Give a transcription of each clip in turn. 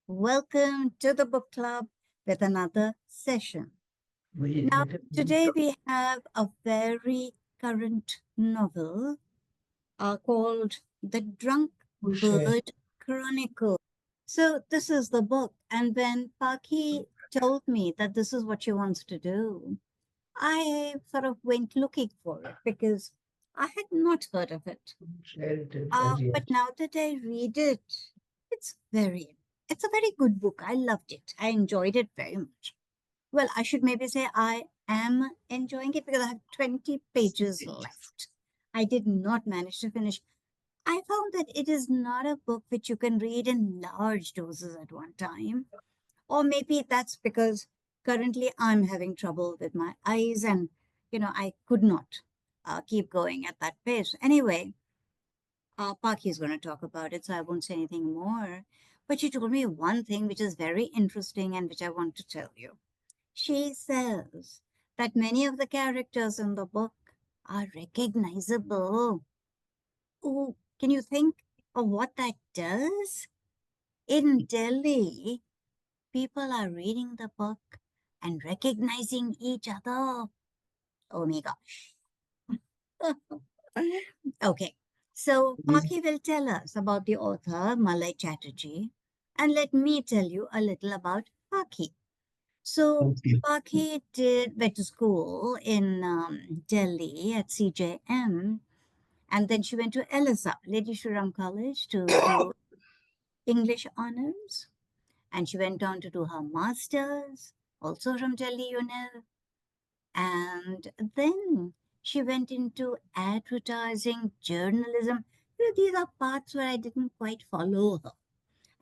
Welcome to the book club with another session. Now, today we have a very current novel called The Drunk Bird Chronicles. So, this is the book. And when Pakhi told me that this is what she wants to do, I sort of went looking for it because I had not heard of it. But now that I read it, it's very, it's a very good book. I loved it. I enjoyed it very much. Well, I should maybe say I am enjoying it because I have 20 pages left. I did not manage to finish. I found that it is not a book which you can read in large doses at one time. Or maybe that's because currently I'm having trouble with my eyes and, I could not keep going at that pace. Anyway, Paki is going to talk about it, so I won't say anything more. But she told me one thing which is very interesting and which I want to tell you. She says that many of the characters in the book are recognizable. Oh, can you think of what that does? In Delhi, people are reading the book and recognizing each other. Oh my gosh. Okay, so Paki will tell us about the author Malay Chatterjee, and let me tell you a little about Paki. So Pakhi went to school in Delhi at CJM, and then she went to LSR, Lady Shriram College, to do English honors, and she went on to do her masters, also from Delhi, and then she went into advertising, journalism. These are parts where I didn't quite follow her.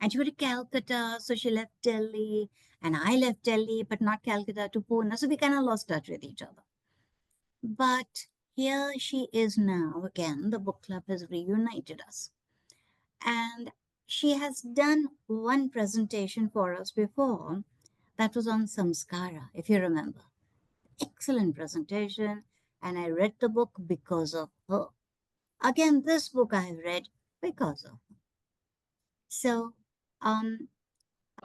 And she went to Calcutta, so she left Delhi, and I left Delhi, but not Calcutta, to Pune. So we kind of lost touch with each other. But here she is now again. The book club has reunited us. And she has done one presentation for us before that was on Samskara, if you remember. Excellent presentation. And I read the book because of her. Again, this book I have read because of her. So, um,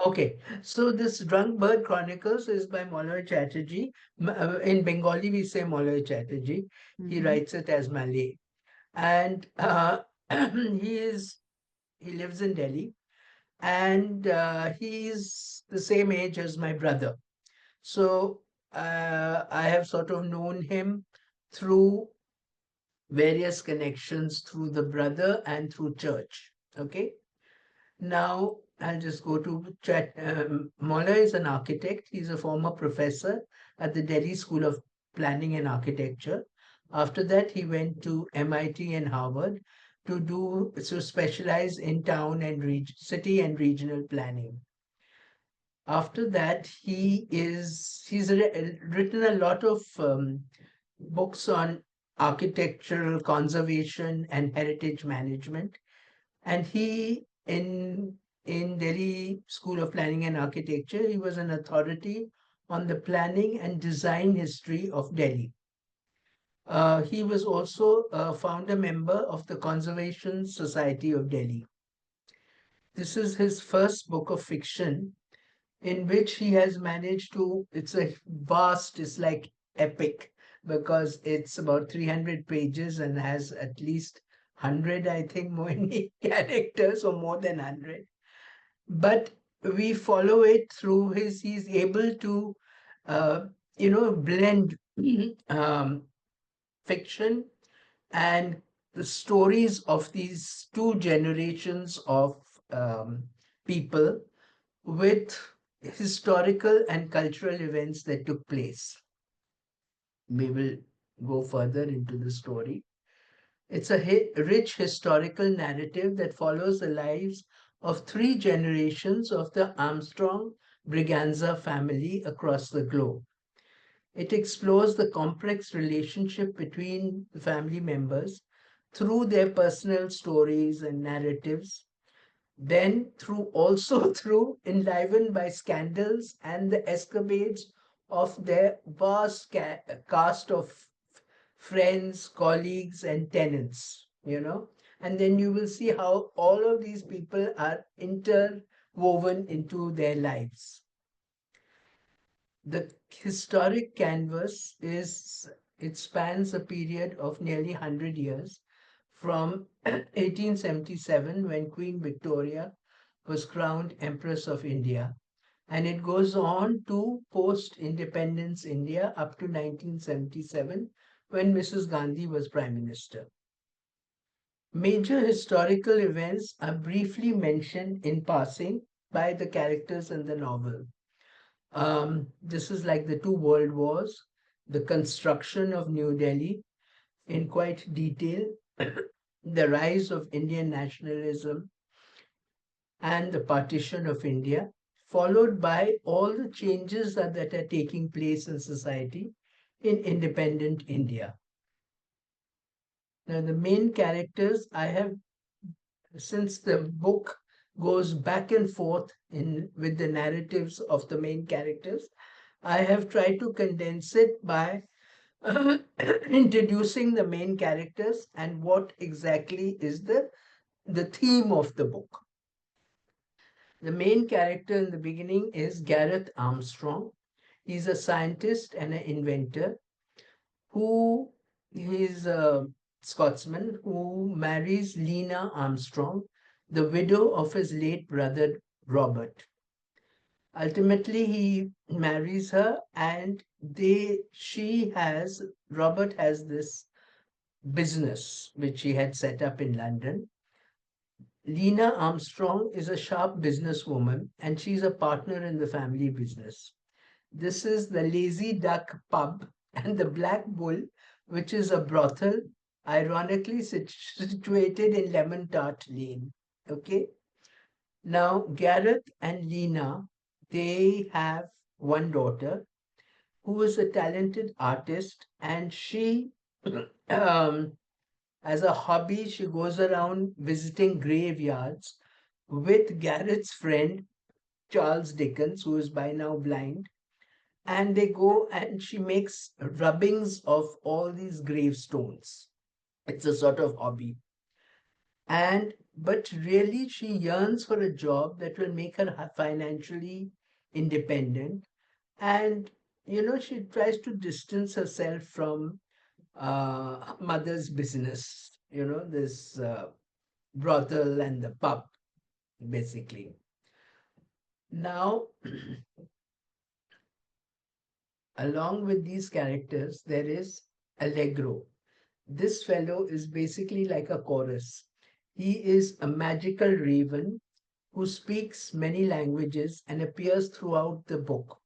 Okay, so this Drunk Bird Chronicles is by Malay Chatterjee. In Bengali, we say Malay Chatterjee. He mhm. writes it as Malay, and he is he lives in Delhi, and he's the same age as my brother. So I have sort of known him through various connections through the brother and through church. Okay. Now, I'll just go to chat. Molla is an architect. He's a former professor at the Delhi School of Planning and Architecture. After that, he went to MIT and Harvard to specialize in town and city and regional planning. After that, he's written a lot of books on architectural conservation and heritage management, and he in Delhi School of Planning and Architecture, he was an authority on the planning and design history of Delhi. He was also a founder member of the Conservation Society of Delhi. This is his first book of fiction in which he has managed to, it's a vast, it's like epic because it's about 300 pages and has at least 100, I think, more characters or more than 100. But we follow it through he's able to, uh, blend um, fiction and the stories of these two generations of um, people with historical and cultural events that took place. We will go further into the story. It's a rich historical narrative that follows the lives of three generations of the Armstrong Briganza family across the globe. It explores the complex relationship between the family members through their personal stories and narratives, then through also through enlivened by scandals and the escapades of their vast cast of friends, colleagues, and tenants, and then you will see how all of these people are interwoven woven into their lives. The historic canvas is it spans a period of nearly 100 years from 1877 when Queen Victoria was crowned Empress of India, and it goes on to post-independence India up to 1977 when Mrs. Gandhi was Prime Minister. Major historical events are briefly mentioned in passing by the characters in the novel. This is like the two world wars, the construction of New Delhi in quite detail, the rise of Indian nationalism, and the partition of India, followed by all the changes that are taking place in society in independent India. Now, the main characters I have, since the book goes back and forth in with the narratives of the main characters, I have tried to condense it by introducing the main characters and what exactly is the theme of the book. The main character in the beginning is Gareth Armstrong. He's a scientist and an inventor who is a Scotsman who marries Lena Armstrong, the widow of his late brother Robert. Ultimately, he marries her, and Robert has this business which he had set up in London. Lena Armstrong is a sharp businesswoman, and she's a partner in the family business. This is the Lazy Duck pub and the Black Bull, which is a brothel, ironically situated in Lemon Tart Lane. Okay. Now, Gareth and Lena, they have one daughter who is a talented artist, and she, um, as a hobby, she goes around visiting graveyards with Gareth's friend Charles Dickens, who is by now blind, and they go and she makes rubbings of all these gravestones. It's a sort of hobby. And but really she yearns for a job that will make her financially independent. And she tries to distance herself from mother's business, this brothel and the pub, basically. Now, along with these characters, there is Allegro. This fellow is basically like a chorus. He is a magical raven who speaks many languages and appears throughout the book,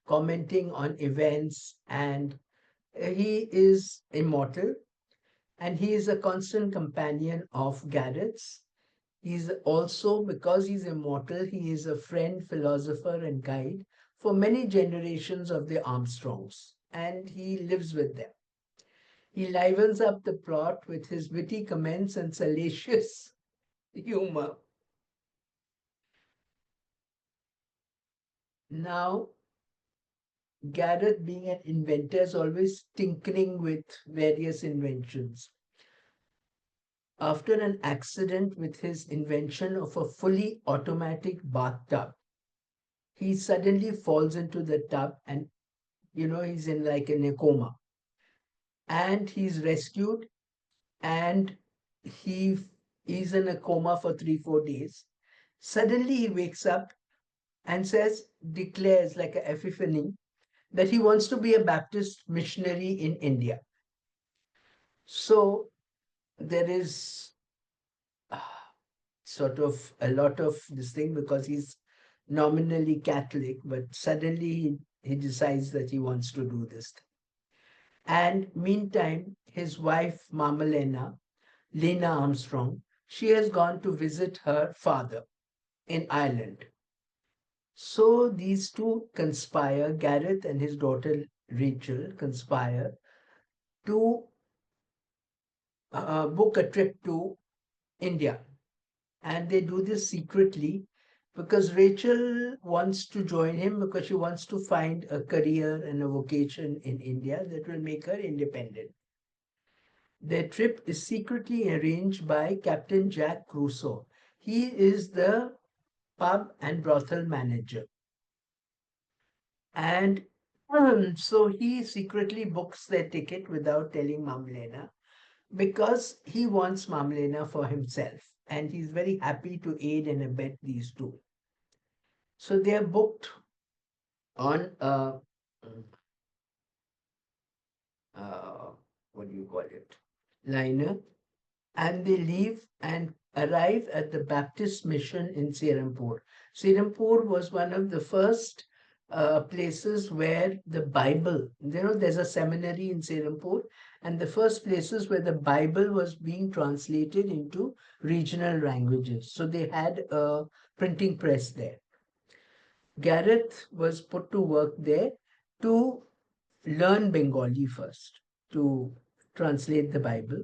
commenting on events, and he is immortal, and he is a constant companion of Garrett's. He's also, because he's immortal, he is a friend, philosopher, and guide for many generations of the Armstrongs, and he lives with them. He livens up the plot with his witty comments and salacious humor. Now, Garrett, being an inventor, is always tinkering with various inventions. After an accident with his invention of a fully automatic bathtub, he suddenly falls into the tub and, he's in like in a coma. And he's rescued, and he he's in a coma for 3 4 days. Suddenly he wakes up and declares like a epiphany that he wants to be a Baptist missionary in India. So there is sort of a lot of this thing because he's nominally Catholic, but suddenly he decides that he wants to do this. And meantime, his wife, Mama Lena Armstrong, she has gone to visit her father in Ireland. So these two conspire, Gareth and his daughter Rachel conspire to book a trip to India. And they do this secretly because Rachel wants to join him because she wants to find a career and a vocation in India that will make her independent. Their trip is secretly arranged by Captain Jack Crusoe. He is the pub and brothel manager. And so he secretly books their ticket without telling Mamlena because he wants Mamlena for himself. And he's very happy to aid and abet these two. So they are booked on a, uh, what do you call it, liner, and they leave and arrive at the Baptist mission in Serampore. Serampore was one of the first places where the Bible, there's a seminary in Serampore, and the first places where the Bible was being translated into regional languages. So they had a printing press there. Gareth was put to work there to learn Bengali first, to translate the Bible.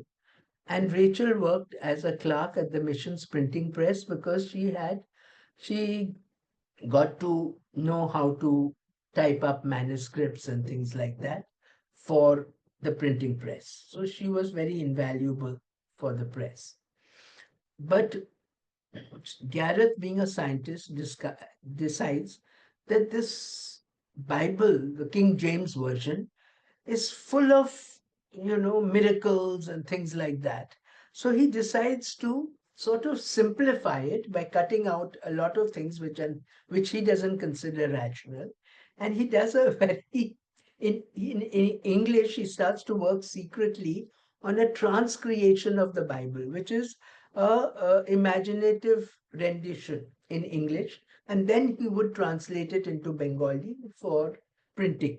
And Rachel worked as a clerk at the mission's printing press because she got to know how to type up manuscripts and things like that for the printing press. So she was very invaluable for the press. But Gareth, being a scientist, decides that this Bible, the King James Version, is full of, miracles and things like that. So he decides to sort of simplify it by cutting out a lot of things which he doesn't consider rational. And he does a very, in English, he starts to work secretly on a transcreation of the Bible, which is a imaginative rendition in English. And then he would translate it into Bengali for printing.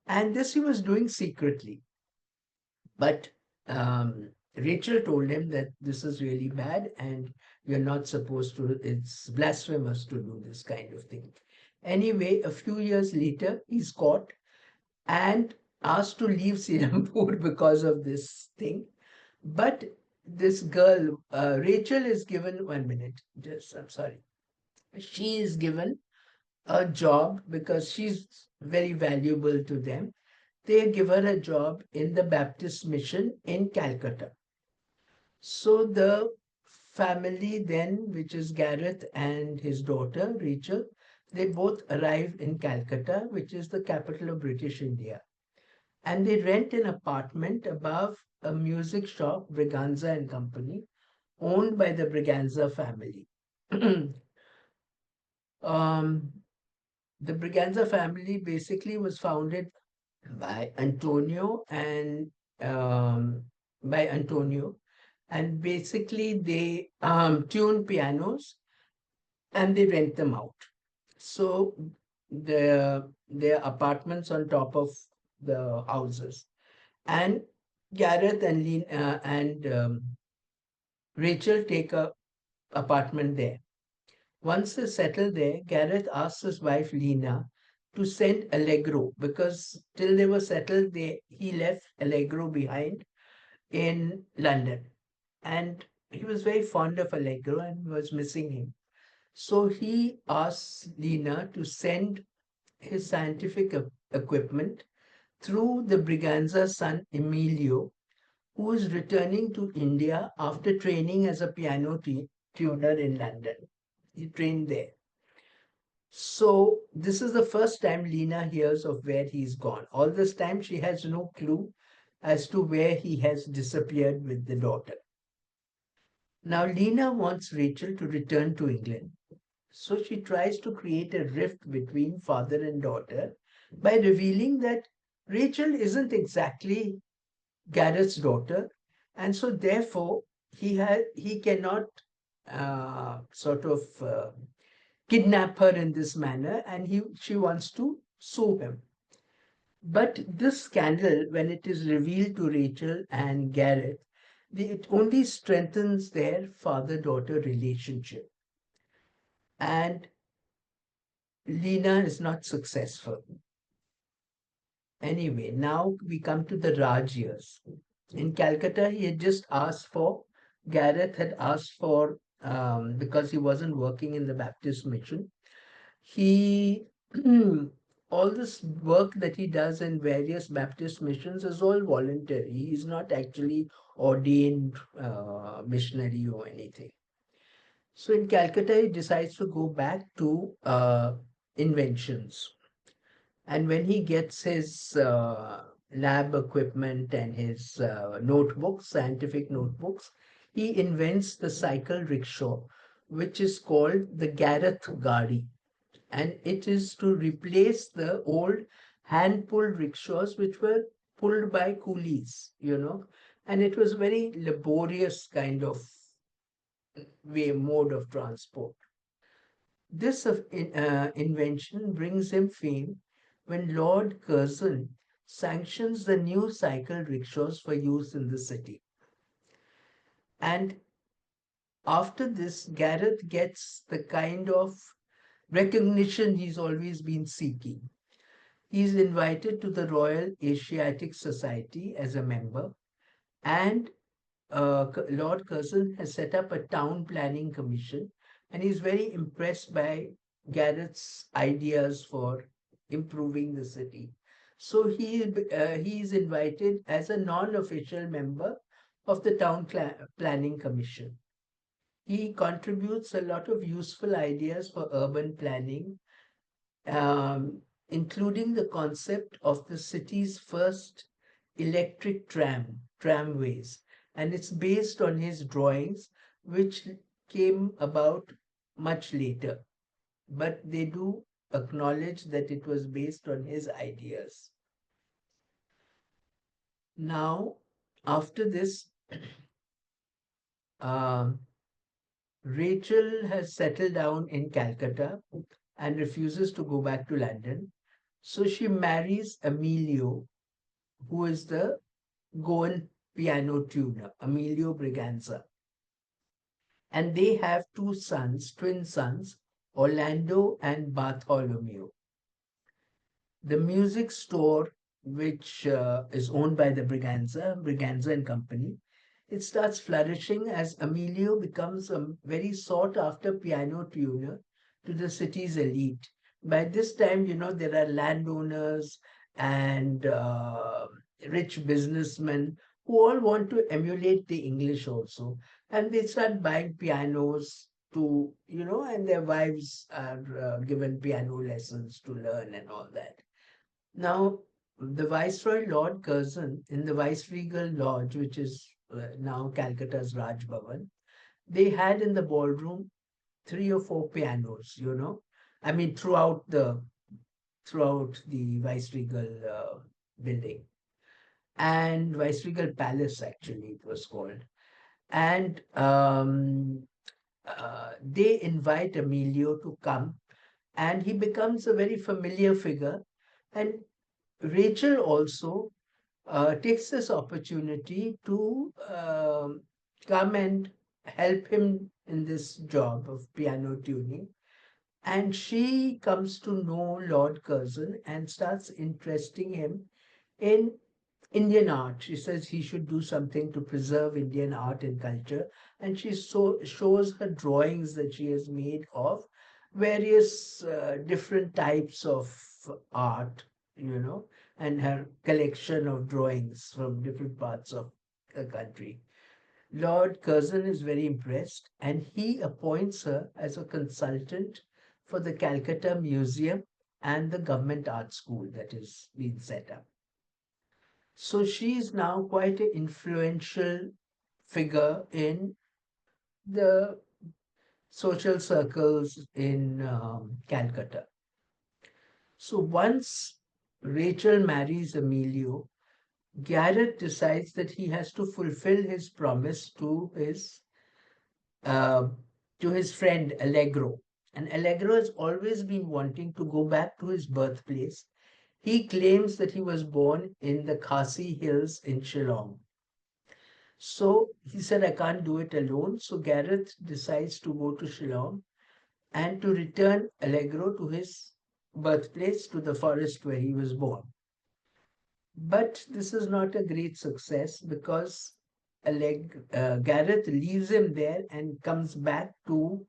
And this he was doing secretly. But Rachel told him that this is really bad and you're not supposed to, it's blasphemous to do this kind of thing. Anyway, a few years later, he's caught and asked to leave Sirampur because of this thing. But this girl, Rachel, is given 1 minute. I'm sorry. She is given a job because she's very valuable to them. They give her a job in the Baptist mission in Calcutta. So the family then, which is Gareth and his daughter Rachel, they both arrive in Calcutta, which is the capital of British India. And they rent an apartment above a music shop, Braganza and Company, owned by the Braganza family. um, the Braganza family basically was founded by Antonio and um, by Antonio, and basically they tune pianos and they rent them out. So their apartments on top of the houses, and Gareth and Rachel take a apartment there. Once they settle there, Gareth asks his wife Lena to send Allegro because till they were settled, he left Allegro behind in London. And he was very fond of Allegro and was missing him. So he asks Lena to send his scientific equipment through the Briganza's son Emilio, who is returning to India after training as a piano tuner in London. He trained there. So this is the first time Lena hears of where he's gone. All this time she has no clue as to where he has disappeared with the daughter. Now Lena wants Rachel to return to England. So she tries to create a rift between father and daughter by revealing that Rachel isn't exactly Gareth's daughter, and so therefore he cannot sort of kidnap her in this manner, and she wants to sue him. But this scandal, when it is revealed to Rachel and Gareth, it only strengthens their father-daughter relationship. And Lena is not successful. Anyway, now we come to the Raj years. In Calcutta, he had just asked for, Gareth had asked for, because he wasn't working in the Baptist mission, he, all this work that he does in various Baptist missions is all voluntary. He is not actually ordained missionary or anything. So in Calcutta, he decides to go back to inventions. And when he gets his lab equipment and his notebooks, scientific notebooks, he invents the cycle rickshaw, which is called the Gareth Gadi. And it is to replace the old hand-pulled rickshaws, which were pulled by coolies. And it was very laborious kind of mode of transport. This invention brings him fame when Lord Curzon sanctions the new cycle rickshaws for use in the city. And after this, Gareth gets the kind of recognition he's always been seeking. He's invited to the Royal Asiatic Society as a member, and Lord Curzon has set up a town planning commission, and he's very impressed by Garrett's ideas for improving the city. So he is invited as a non-official member of the town planning commission. He contributes a lot of useful ideas for urban planning, including the concept of the city's first electric tramways. And it's based on his drawings, which came about much later. But they do acknowledge that it was based on his ideas. Now, after this, um, Rachel has settled down in Calcutta and refuses to go back to London. So she marries Emilio, who is the Goan piano tuner, Emilio Briganza. And they have two sons, twin sons, Orlando and Bartholomew. The music store, which is owned by the Briganza and Company, it starts flourishing as Emilio becomes a very sought after piano tuner to the city's elite. By this time, there are landowners and rich businessmen who all want to emulate the English also. And they start buying pianos and their wives are given piano lessons to learn and all that. Now, the Viceroy Lord Curzon in the Viceregal Lodge, which is now Calcutta's Raj Bhavan, they had in the ballroom three or four pianos. I mean, throughout the Viceregal building and Viceregal Palace, actually, it was called. And they invite Emilio to come, and he becomes a very familiar figure. And Rachel also takes this opportunity to come and help him in this job of piano tuning. And she comes to know Lord Curzon and starts interesting him in Indian art. She says he should do something to preserve Indian art and culture. And she shows her drawings that she has made of various different types of art, you know, and her collection of drawings from different parts of the country. Lord Curzon is very impressed and he appoints her as a consultant for the Calcutta Museum and the government art school that is being set up. So she is now quite an influential figure in the social circles in Calcutta. So once Rachel marries Emilio, Garrett decides that he has to fulfill his promise uh, to his friend Allegro. And Allegro has always been wanting to go back to his birthplace. He claims that he was born in the Khasi Hills in Shillong. So he said, I can't do it alone. So Gareth decides to go to Shillong and to return Allegro to his birthplace, to the forest where he was born. But this is not a great success because Gareth leaves him there and comes back to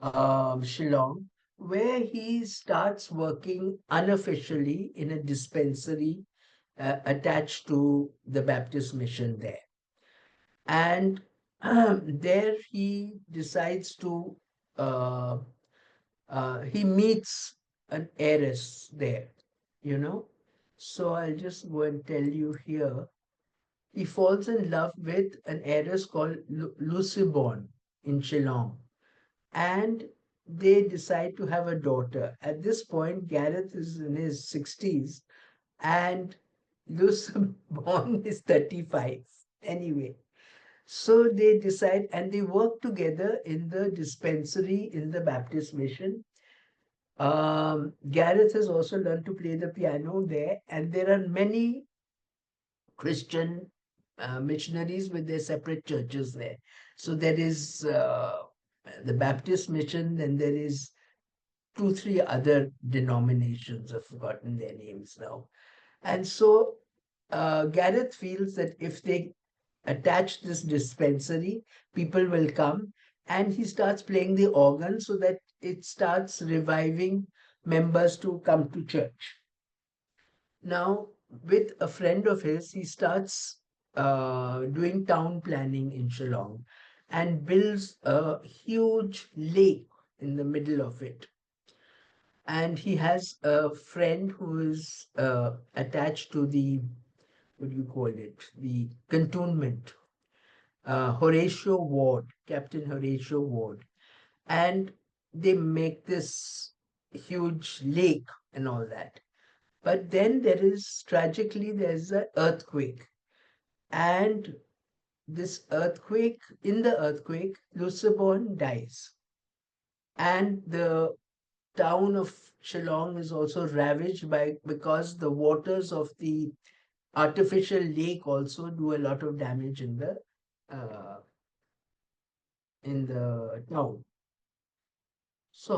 Shillong, where he starts working unofficially in a dispensary attached to the Baptist mission there. And there he decides to uh, he meets an heiress there, you know. So I'll just go and tell you here. He falls in love with an heiress called Lucibon in Shillong, and they decide to have a daughter. At this point, Gareth is in his 60s and Lucibon is 35. Anyway, so they decide and they work together in the dispensary in the Baptist mission. Gareth has also learned to play the piano there, and there are many Christian missionaries with their separate churches there. So there is the Baptist mission, then there is two, three other denominations. I've forgotten their names now. And so Gareth feels that if they attach this dispensary, people will come, and he starts playing the organ so that it starts reviving members to come to church. Now, with a friend of his, he starts doing town planning in Shillong and builds a huge lake in the middle of it. And he has a friend who is attached to the, what do you call it, the cantonment, Horatio Ward, Captain Horatio Ward. And they make this huge lake and all that. But then there is, tragically, there's an earthquake. And this earthquake, in the earthquake, Lucibon dies. And the town of Shillong is also ravaged by because the waters of the artificial lake also do a lot of damage uh, in the town. So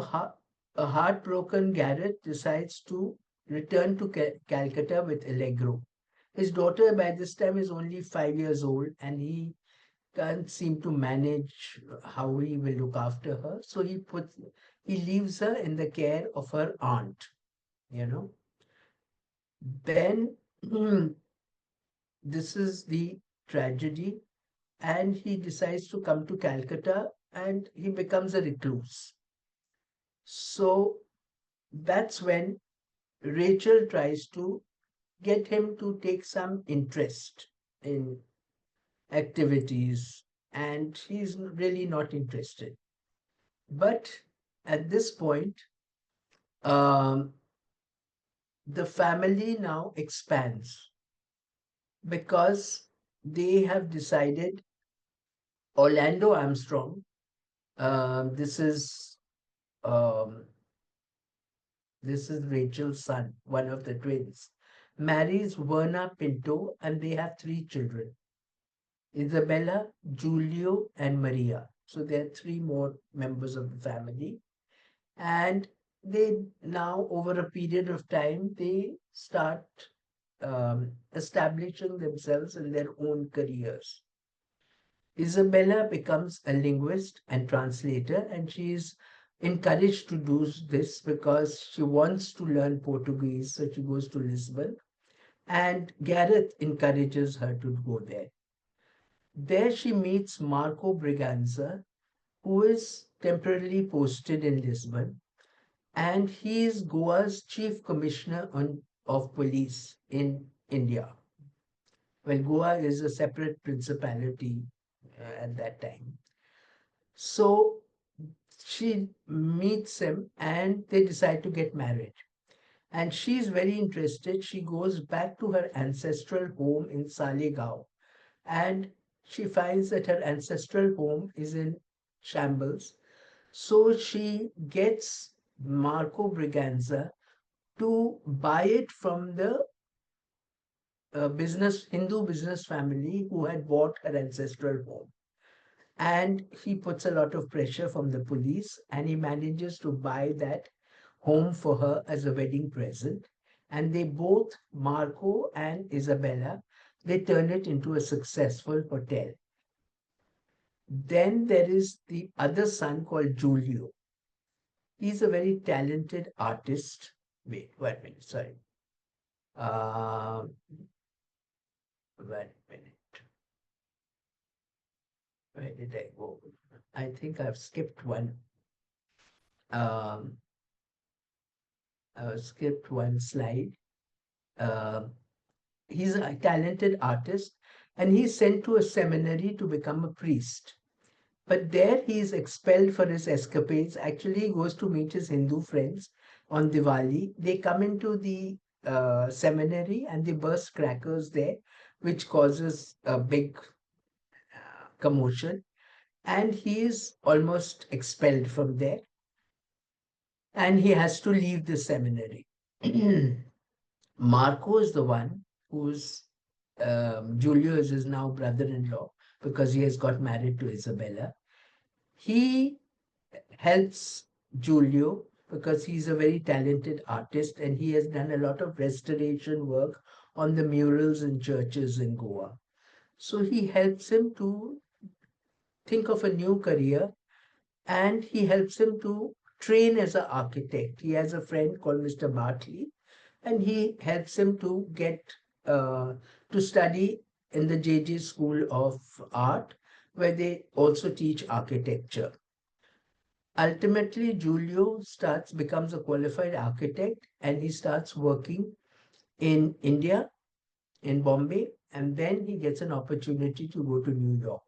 a heartbroken Garrett decides to return to Calcutta with Allegro. His daughter by this time is only 5 years old, and he can't seem to manage how he will look after her. So he leaves her in the care of her aunt, you know. Then this is the tragedy, and he decides to come to Calcutta and he becomes a recluse. So that's when Rachel tries to get him to take some interest in activities, and he's really not interested. But at this point, um, the family now expands because they have decided Orlando Armstrong, this is um, this is Rachel's son, one of the twins, marries Verna Pinto, and they have three children: Isabella, Julio, and Maria. So there are three more members of the family. And they now, over a period of time, they start establishing themselves in their own careers. Isabella becomes a linguist and translator, and she is encouraged to do this because she wants to learn Portuguese, so she goes to Lisbon, and Gareth encourages her to go there. There she meets Marco Briganza, who is temporarily posted in Lisbon, and he is Goa's chief commissioner of police in India. Well, Goa is a separate principality at that time. So she meets him and they decide to get married. And she's very interested. She goes back to her ancestral home in Saligao, and she finds that her ancestral home is in shambles. So she gets Marco Briganza to buy it from the Hindu business family who had bought her ancestral home. And he puts a lot of pressure from the police, and he manages to buy that home for her as a wedding present. And they both, Marco and Isabella, they turn it into a successful hotel. Then there is the other son called Giulio. He's a very talented artist. Wait, 1 minute, sorry. Uh, 1 minute. Where did I go? I think I've skipped one. um, skipped one slide. Uh, he's a talented artist, and he's sent to a seminary to become a priest. But there he is expelled for his escapades. Actually, he goes to meet his Hindu friends on Diwali. They come into the seminary and they burst crackers there, which causes a big commotion. And he is almost expelled from there, and he has to leave the seminary. Marco is the one who's Julio is his now brother-in-law because he has got married to Isabella. He helps Julio because he's a very talented artist and he has done a lot of restoration work on the murals in churches in Goa. So he helps him to think of a new career and he helps him to train as an architect. He has a friend called Mr. Bartley and he helps him to get uh, to study in the JJ School of Art, where they also teach architecture. Ultimately, Giulio becomes a qualified architect and he starts working in India, in Bombay, and then he gets an opportunity to go to New York.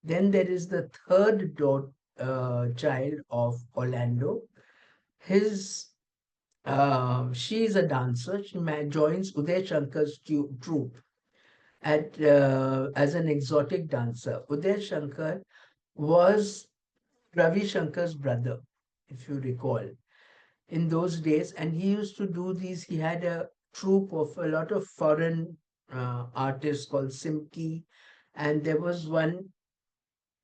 Then there is the third child of Orlando. His She is a dancer. She joins Uday Shankar's troupe as an exotic dancer. Uday Shankar was Ravi Shankar's brother, if you recall, in those days. And he used to do these, he had a troupe of a lot of foreign artists called Simki. And there was one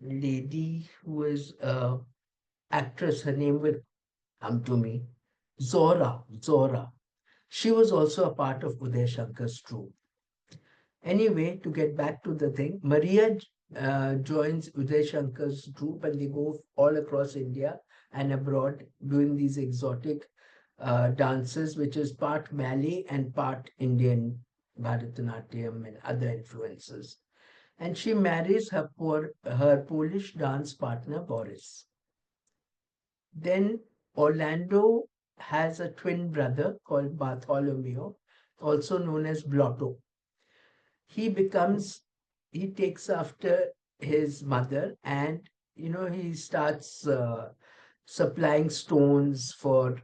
lady who was actress, her name will come to me, Zora. She was also a part of Uday Shankar's troupe. Anyway, to get back to the thing, Maria joins Uday Shankar's troupe and they go all across India and abroad doing these exotic dances, which is part Malay and part Indian Bharatanatyam and other influences. And she marries her Polish dance partner, Boris. Then Orlando has a twin brother called Bartholomew, also known as Blotto. He becomes, he takes after his mother and, he starts supplying stones for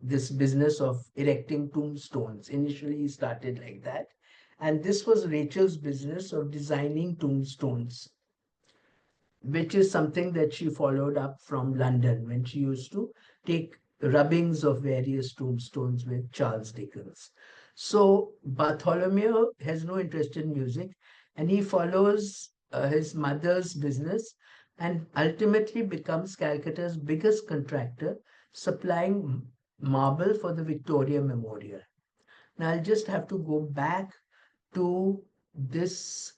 this business of erecting tombstones. Initially, he started like that. And this was Rachel's business of designing tombstones, which is something that she followed up from London when she used to take rubbings of various tombstones with Charles Dickens. So Bartholomew has no interest in music and he follows his mother's business and ultimately becomes Calcutta's biggest contractor, supplying marble for the Victoria Memorial. Now I'll just have to go back to this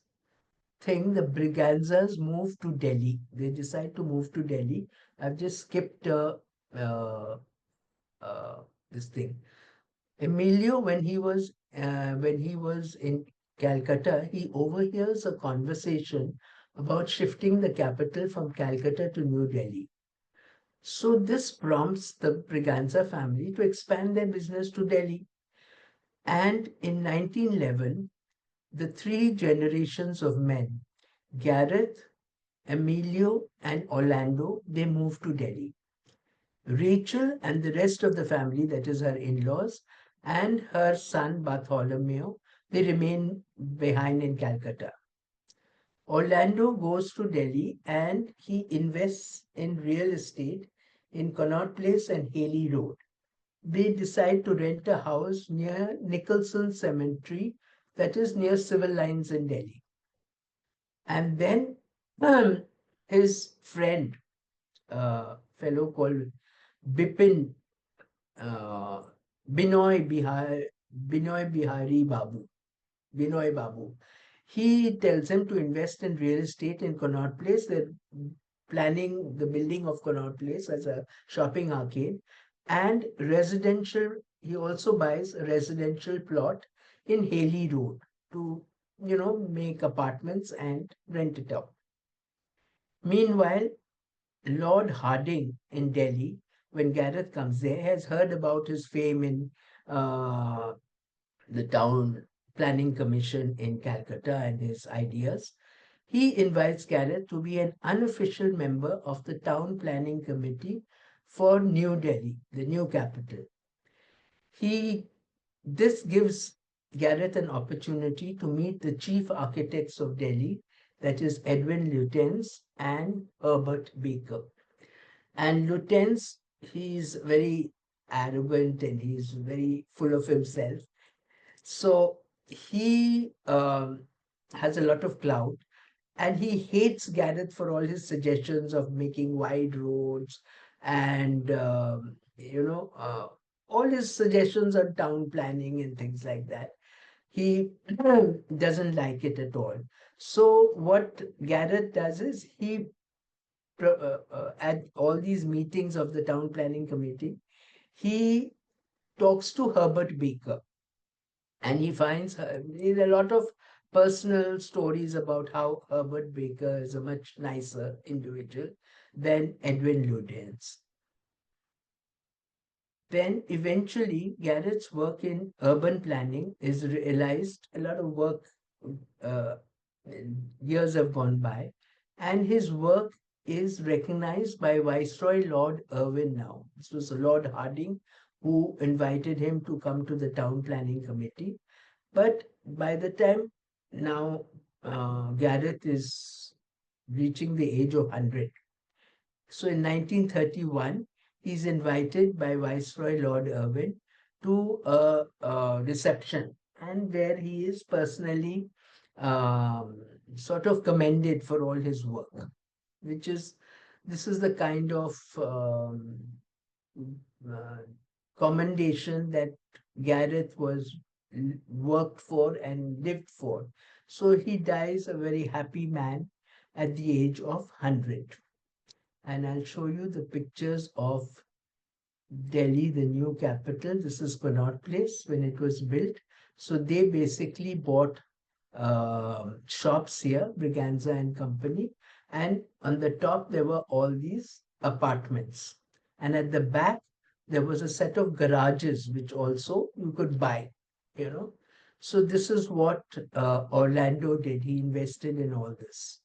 thing. The Briganzas move to Delhi. They decide to move to Delhi. I've just skipped uh, uh, this thing. Emilio, when he was in Calcutta, he overhears a conversation about shifting the capital from Calcutta to New Delhi. So this prompts the Briganza family to expand their business to Delhi. And in 1911, the three generations of men, Gareth, Emilio, and Orlando, they moved to Delhi. Rachel and the rest of the family, that is her in-laws, and her son Bartholomew, they remain behind in Calcutta. Orlando goes to Delhi and he invests in real estate in Connaught Place and Haley Road. They decide to rent a house near Nicholson Cemetery, that is near civil lines in Delhi. And then his friend, fellow called Bipin, uh, Binoy Bihar, Binoy Bihari Babu, Binoy Babu. He tells him to invest in real estate in Connaught Place. They're planning the building of Connaught Place as a shopping arcade and residential. He also buys a residential plot in Haley Road to, make apartments and rent it out. Meanwhile, Lord Harding in Delhi, when Gareth comes there, has heard about his fame in uh, the town planning commission in Calcutta and his ideas. He invites Gareth to be an unofficial member of the town planning committee for New Delhi, the new capital. He This gives Gareth an opportunity to meet the chief architects of Delhi, that is Edwin Lutyens and Herbert Baker. And Lutyens, he's very arrogant and he's very full of himself. So he has a lot of clout, and he hates Gareth for all his suggestions of making wide roads and all his suggestions on town planning and things like that. He doesn't like it at all. So what Gareth does is at all these meetings of the town planning committee, he talks to Herbert Baker, and he finds there's a lot of personal stories about how Herbert Baker is a much nicer individual than Edwin Lutyens. Then eventually, Garrett's work in urban planning is realized. A lot of work, uh, years have gone by, and his work is recognized by Viceroy Lord Irwin now. This was Lord Harding who invited him to come to the town planning committee. But by the time now Gareth is reaching the age of 100. So in 1931, he's invited by Viceroy Lord Irwin to a reception, and where he is personally um, sort of commended for all his work, which is this is the kind of uh, commendation that Gareth was worked for and lived for. So he dies a very happy man at the age of 100. And I'll show you the pictures of Delhi, the new capital. This is Connaught Place when it was built. So they basically bought shops here, Briganza and Company. And on the top, there were all these apartments. And at the back, there was a set of garages, which also you could buy, you know. So this is what Orlando did. He invested in all this.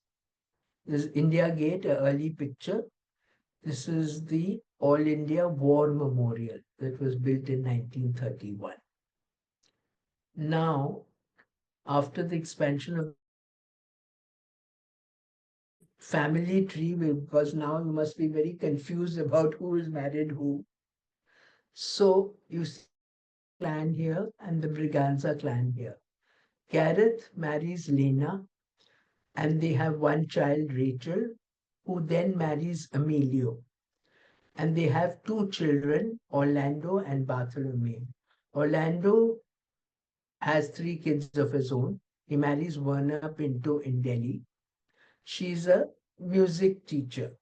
This is India Gate, an early picture. This is the All India War Memorial that was built in 1931. Now, after the expansion of the capital, I'll show you the family tree because now you must be very confused about who is married who. So you see the Baker clan here and the Briganza clan here. Gareth marries Lena and they have one child, Rachel, who then marries Emilio. And they have two children, Orlando and Bartholomew. Orlando has three kids of his own. He marries Verna Pinto in Delhi. She's a music teacher,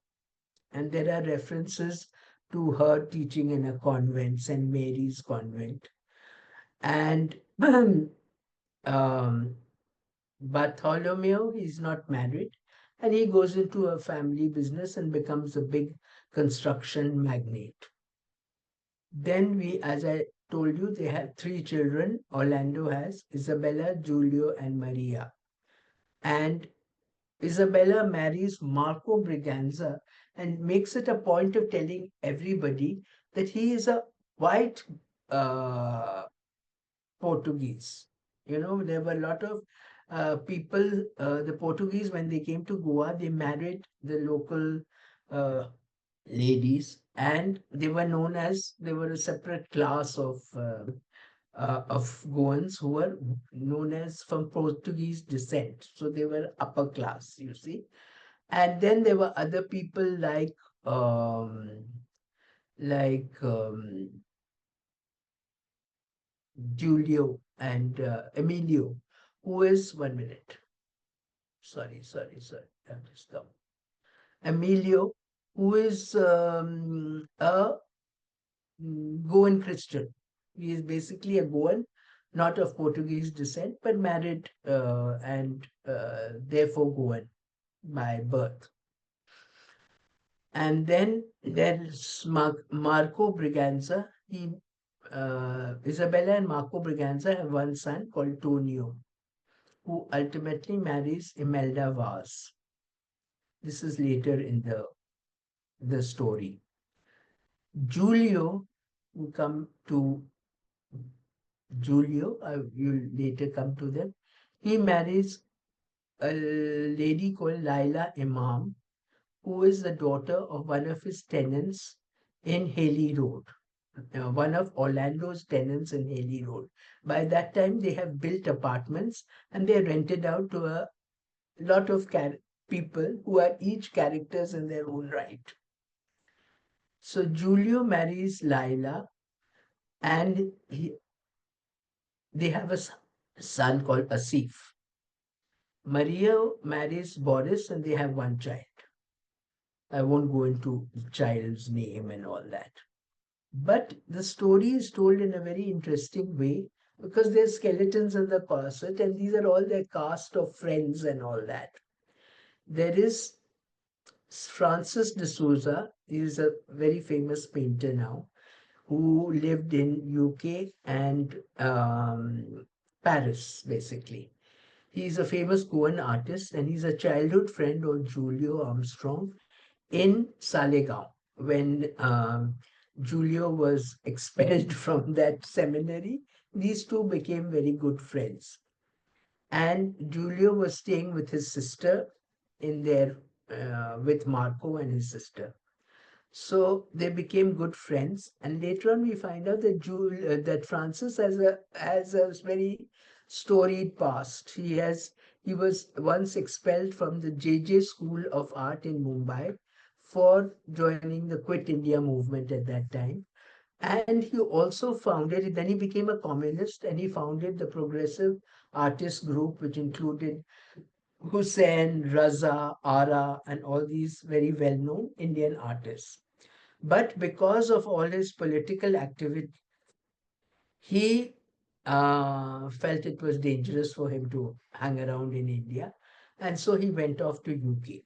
and there are references to her teaching in a convent, St. Mary's Convent. And um, Bartholomew, he's not married, and he goes into a family business and becomes a big construction magnate. Then as I told you, they have three children. Orlando has Isabella, Giulio, and Maria. And Isabella marries Marco Briganza and makes it a point of telling everybody that he is a white uh, Portuguese. You know, there were a lot of people, the Portuguese, when they came to Goa, they married the local uh, ladies, and they were a separate class of Goans who were known as from Portuguese descent. So they were upper class, you see. And then there were other people um, like Giulio and Emilio, who is 1 minute. Sorry. That is come. Emilio, who is a Goan Christian. He is basically a Goan, not of Portuguese descent, but married and therefore Goan by birth. And then there's Marco Briganza. Isabella and Marco Briganza have one son called Tonio, who ultimately marries Imelda Vaz. This is later in the story. Giulio, we come to Giulio, you'll later come to them. He marries a lady called Laila Imam, who is the daughter of one of his tenants in Haley Road, one of Orlando's tenants in Haley Road. By that time, they have built apartments and they're rented out to a lot of people who are each characters in their own right. So Giulio marries Laila, and they have a son called Asif. Maria marries Boris, and they have one child. I won't go into the child's name and all that. But the story is told in a very interesting way because there's skeletons in the closet, and these are all their cast of friends and all that. There is Francis de Souza. He is a very famous painter now who lived in UK and Paris, basically. He's a famous Goan artist, and he's a childhood friend of Julio Armstrong in Salegaon when Julio was expelled from that seminary. These two became very good friends. And Julio was staying with his sister in their with Marco and his sister. So they became good friends, and later on we find out that that Francis has a very storied past. He was once expelled from the JJ School of Art in Mumbai for joining the Quit India movement at that time. And he also founded, then he became a communist, and he founded the Progressive Artist Group, which included Hussain, Raza, Ara, and all these very well-known Indian artists. But because of all his political activity, he felt it was dangerous for him to hang around in India, and so he went off to UK.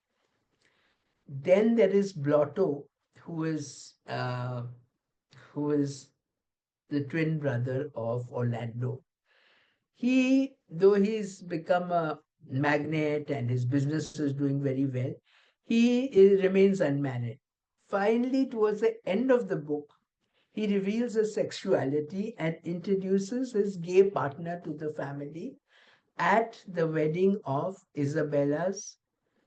Then there is Blotto, who is uh, who is the twin brother of Orlando. Though he's become a magnate and his business is doing very well, remains unmarried. Finally, towards the end of the book, he reveals his sexuality and introduces his gay partner to the family at the wedding of Isabella's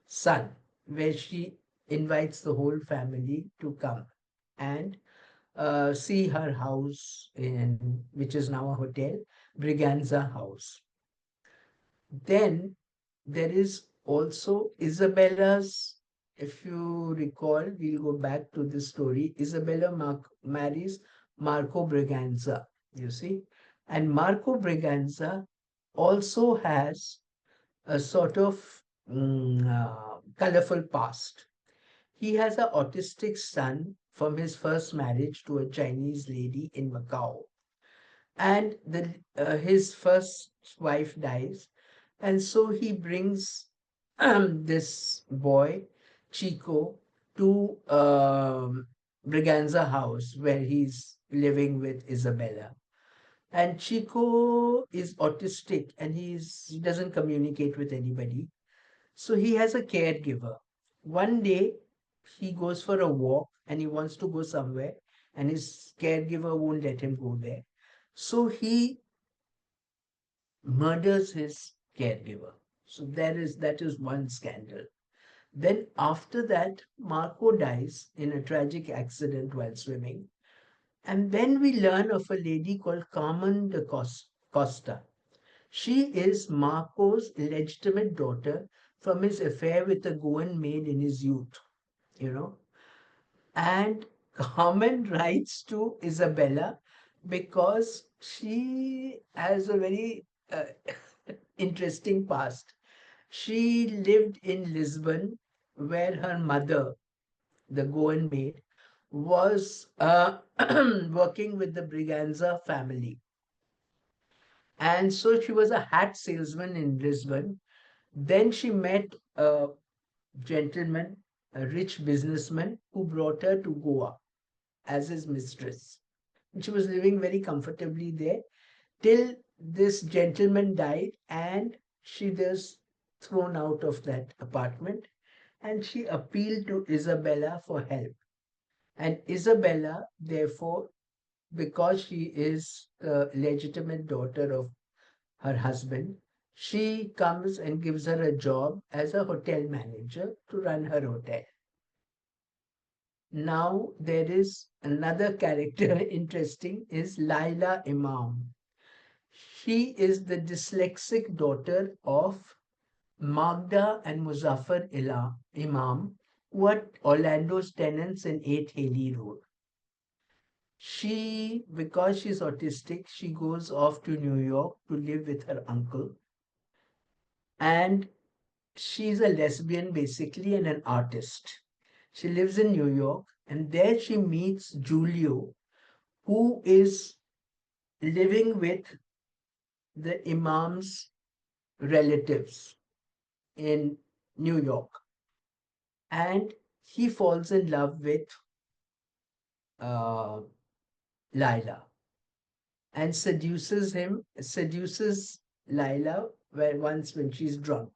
son, where she invites the whole family to come and see her house, which is now a hotel, Briganza House. Then there is also Isabella's, if you recall, we'll go back to the story. Isabella marries Marco Braganza, you see. And Marco Braganza also has a sort of colorful past. He has an autistic son from his first marriage to a Chinese lady in Macau. And his first wife dies, and so he brings this boy, Chico, to Briganza house where he's living with Isabella. And Chico is autistic and he doesn't communicate with anybody. So he has a caregiver. One day he goes for a walk and he wants to go somewhere, and his caregiver won't let him go there. So he murders his caregiver. So that is one scandal. Then after that, Marco dies in a tragic accident while swimming. And then we learn of a lady called Carmen de Costa. She is Marco's illegitimate daughter from his affair with a Goan maid in his youth, you know. And Carmen writes to Isabella because she has a very interesting past. She lived in Lisbon, where her mother, the Goan maid, was working with the Briganza family. And so she was a hat salesman in Lisbon. Then she met a gentleman a rich businessman who brought her to Goa as his mistress. And she was living very comfortably there till this gentleman died and she was thrown out of that apartment, and she appealed to Isabella for help. And Isabella, therefore, because she is the legitimate daughter of her husband, she comes and gives her a job as a hotel manager to run her hotel. Now, there is another character interesting is Laila Imam. She is the dyslexic daughter of Magda and Imam, who are Orlando's tenants in 8 Haley Road. Because she's autistic, she goes off to New York to live with her uncle. And she's a lesbian basically and an artist. She lives in New York, and there she meets Giulio, who is living with the Imam's relatives in New York. And he falls in love with uh, Lila and seduces Lila once when she's drunk.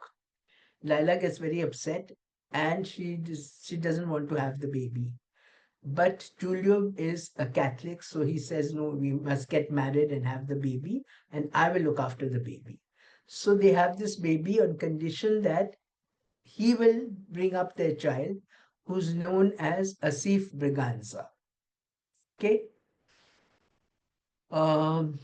Lila gets very upset and she doesn't want to have the baby. But Giulio is a Catholic, so he says, no, we must get married and have the baby, and I will look after the baby. So they have this baby on condition that he will bring up their child, who's known as Asif Briganza. Okay. Um,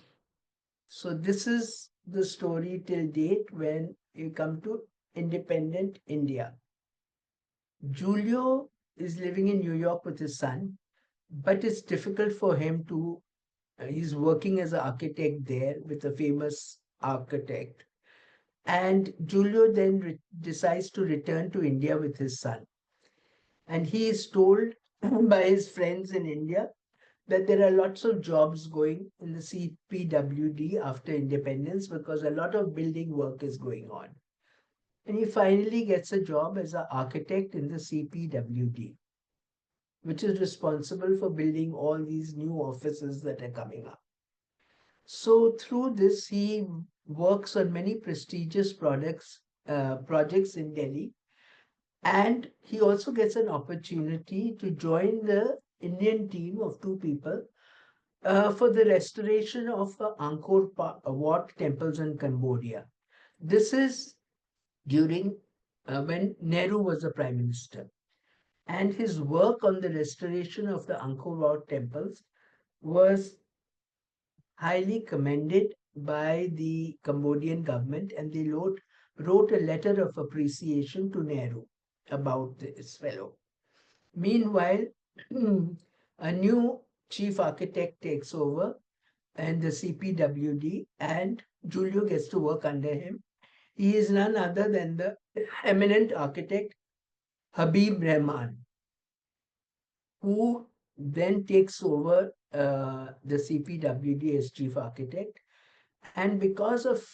so this is the story till date when you come to independent India. Giulio is living in New York with his son, but it's difficult for him to. He's working as an architect there with a famous architect. And Giulio then decides to return to India with his son. And he is told by his friends in India that there are lots of jobs going in the CPWD after independence because a lot of building work is going on. And he finally gets a job as an architect in the CPWD, which is responsible for building all these new offices that are coming up. So through this, he works on many prestigious projects in Delhi, and he also gets an opportunity to join the Indian team of two people for the restoration of the Wat temples in Cambodia. This is during when Nehru was the prime minister, and his work on the restoration of the Angkor Wat temples was highly commended by the Cambodian government, and they wrote a letter of appreciation to Nehru about this fellow. Meanwhile, a new chief architect takes over and the CPWD, and Giulio gets to work under him. He is none other than the eminent architect Habib Rahman, who then takes over the CPWD as chief architect. And because of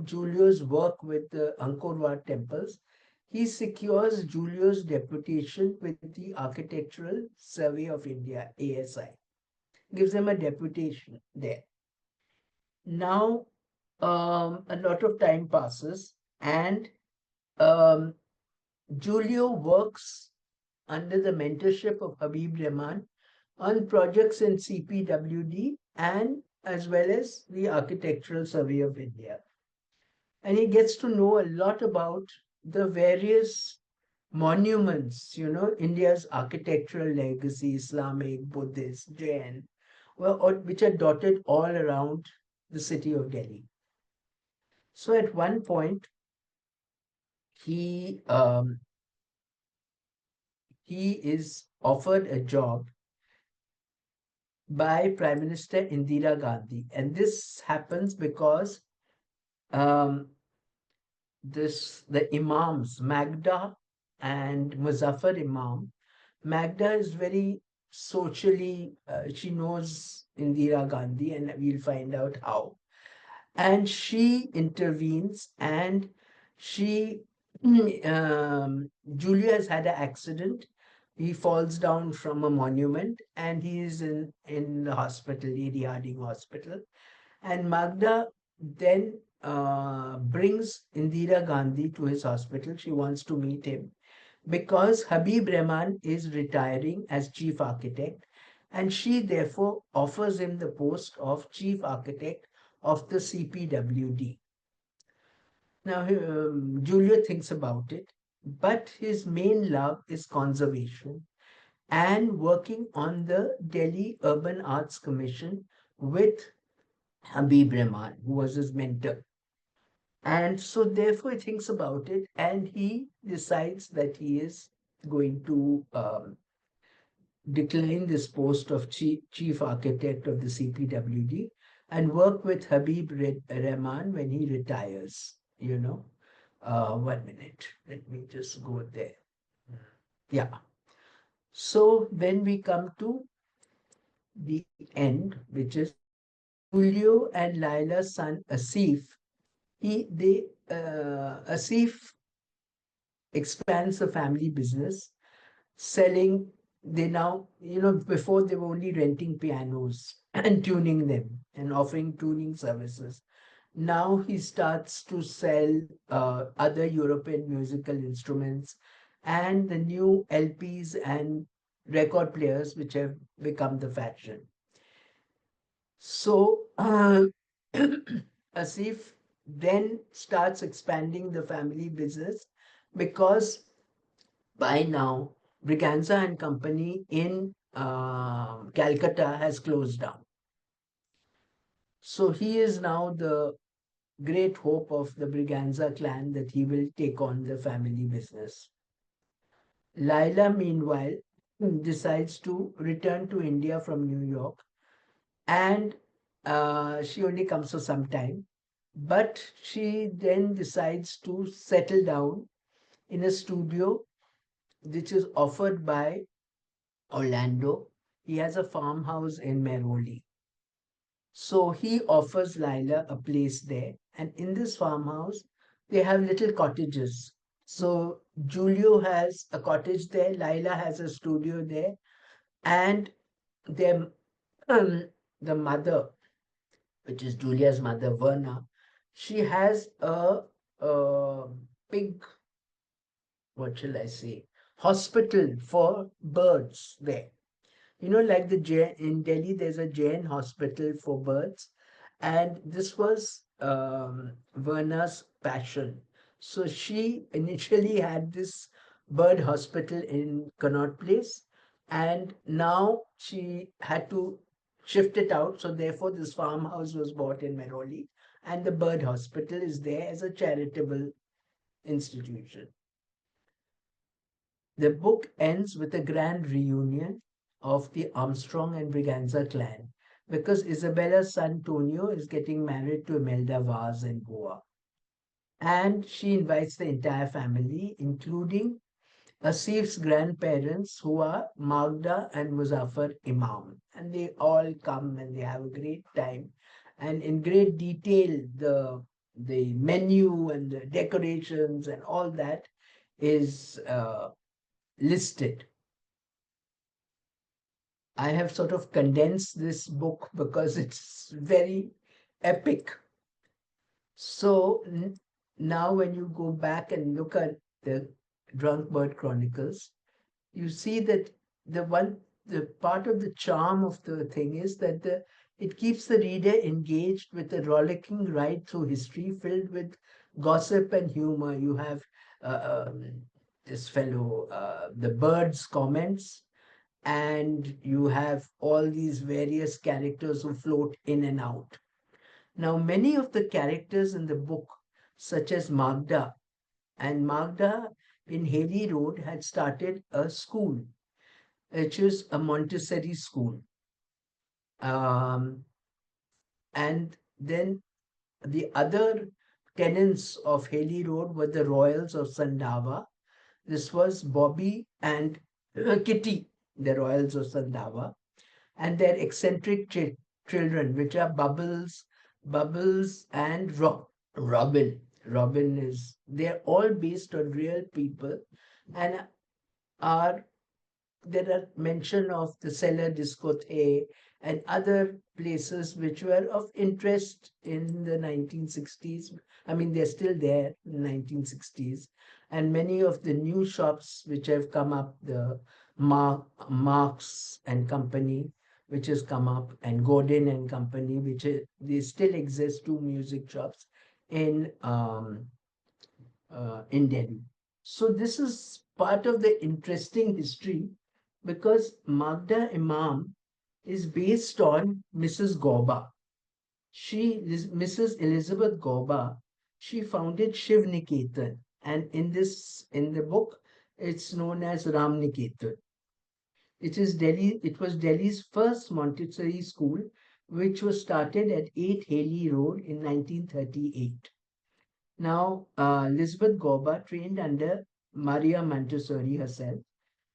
Giulio's work with the Angkor Wat temples, he secures Giulio's deputation with the Architectural Survey of India, ASI. Gives him a deputation there. Now, a lot of time passes, and um, Giulio works under the mentorship of Habib Rahman on projects in CPWD and as well as the Architectural Survey of India. And he gets to know a lot about the various monuments, India's architectural legacy, Islamic, Buddhist, Jain, which are dotted all around the city of Delhi. So at one point, he um, he is offered a job by Prime Minister Indira Gandhi, and this happens because um, the Imams Magda and Muzaffar Imam. Magda is very socially, she knows Indira Gandhi, and we'll find out how. And she intervenes and she Julio has had an accident. He falls down from a monument and he is in the hospital, Lady Harding Hospital. And Magda then brings Indira Gandhi to his hospital. She wants to meet him because Habib Rahman is retiring as chief architect, and she therefore offers him the post of chief architect of the CPWD. Now, Julio thinks about it, but his main love is conservation and working on the Delhi Urban Arts Commission with Habib Rahman, who was his mentor. And so, therefore, he thinks about it and he decides that he is going to decline this post of chief architect of the CPWD and work with Habib Rahman when he retires. 1 minute. Let me just go there. Yeah. So then we come to the end, which is Julio and Laila's son Asif. Asif expands the family business, selling. They now, before they were only renting pianos and tuning them and offering tuning services. Now he starts to sell other European musical instruments and the new LPs and record players, which have become the fashion. So Asif then starts expanding the family business because by now Briganza and Company in Calcutta has closed down. So he is now the great hope of the Briganza clan that he will take on the family business. Laila, meanwhile, decides to return to India from New York, and she only comes for some time, but she then decides to settle down in a studio which is offered by Orlando. He has a farmhouse in Meroli. So he offers Laila a place there, and in this farmhouse, they have little cottages. So Julio has a cottage there, Laila has a studio there, and their the mother, which is Julia's mother, Verna, she has a big, what shall I say, hospital for birds there. Like in Delhi, there's a Jain hospital for birds, and this was Verna's passion. So she initially had this bird hospital in Connaught Place, and now she had to shift it out. So therefore, this farmhouse was bought in Meroli, and the bird hospital is there as a charitable institution. The book ends with a grand reunion of the Armstrong and Briganza clan because Isabella's son Tonio is getting married to Imelda Vaz in Goa. And she invites the entire family, including Asif's grandparents, who are Magda and Muzaffar Imam. And they all come and they have a great time. And in great detail, the menu and the decorations and all that is listed. I have sort of condensed this book because it's very epic. So now, when you go back and look at the Drunk Bird Chronicles, you see that the part of the charm of the thing is that it keeps the reader engaged with a rollicking ride through history filled with gossip and humor. You have this fellow, the bird's comments, and you have all these various characters who float in and out. Now, many of the characters in the book, such as Magda, and Magda in Haley Road had started a school, which is a Montessori school. And then the other tenants of Haley Road were the Royals of Sandava. This was Bobby and Kitty, the Royals of Sandava, and their eccentric children, which are Bubbles and Robin. Robin is, they're all based on real people and are there are mention of the cellar discotheque and other places which were of interest in the 1960s. I mean, they're still there in 1960s. And many of the new shops which have come up, the Marks and Company, which has come up, and Gordon and Company, they still exist, two music shops in Delhi. So this is part of the interesting history because Magda Imam is based on Mrs. Gauba. Mrs. Elizabeth Gauba, she founded Shiv Niketan, and in the book, it's known as Ram Niketan. It was Delhi's first Montessori school, which was started at 8 Haley Road in 1938. Now, Elizabeth Gauba trained under Maria Montessori herself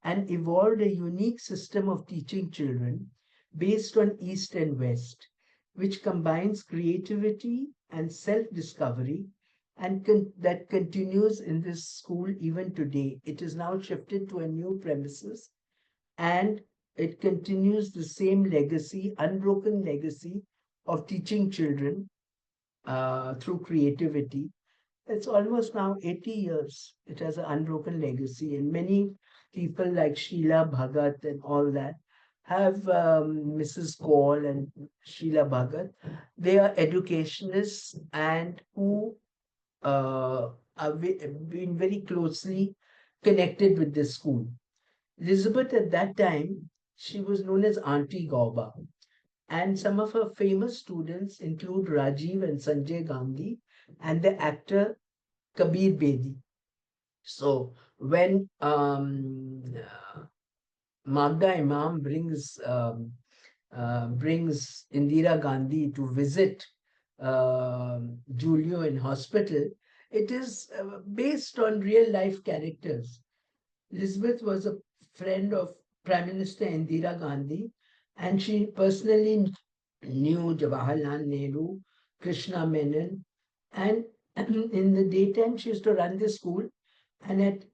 and evolved a unique system of teaching children based on East and West, which combines creativity and self discovery, and that continues in this school even today. It is now shifted to a new premises and it continues the same legacy, unbroken legacy of teaching children through creativity. It's almost now 80 years. It has an unbroken legacy, and many people like Sheila Bhagat and all that have Mrs. Kaul and Sheila Bhagat. They are educationists and who have been very closely connected with this school. Elizabeth, at that time, she was known as Auntie Gauba, and some of her famous students include Rajiv and Sanjay Gandhi and the actor Kabir Bedi. So when Magda Imam brings Indira Gandhi to visit Julio in hospital, it is based on real life characters. Elizabeth was a friend of Prime Minister Indira Gandhi, and she personally knew Jawaharlal Nehru, Krishna Menon, and in the daytime she used to run the school, and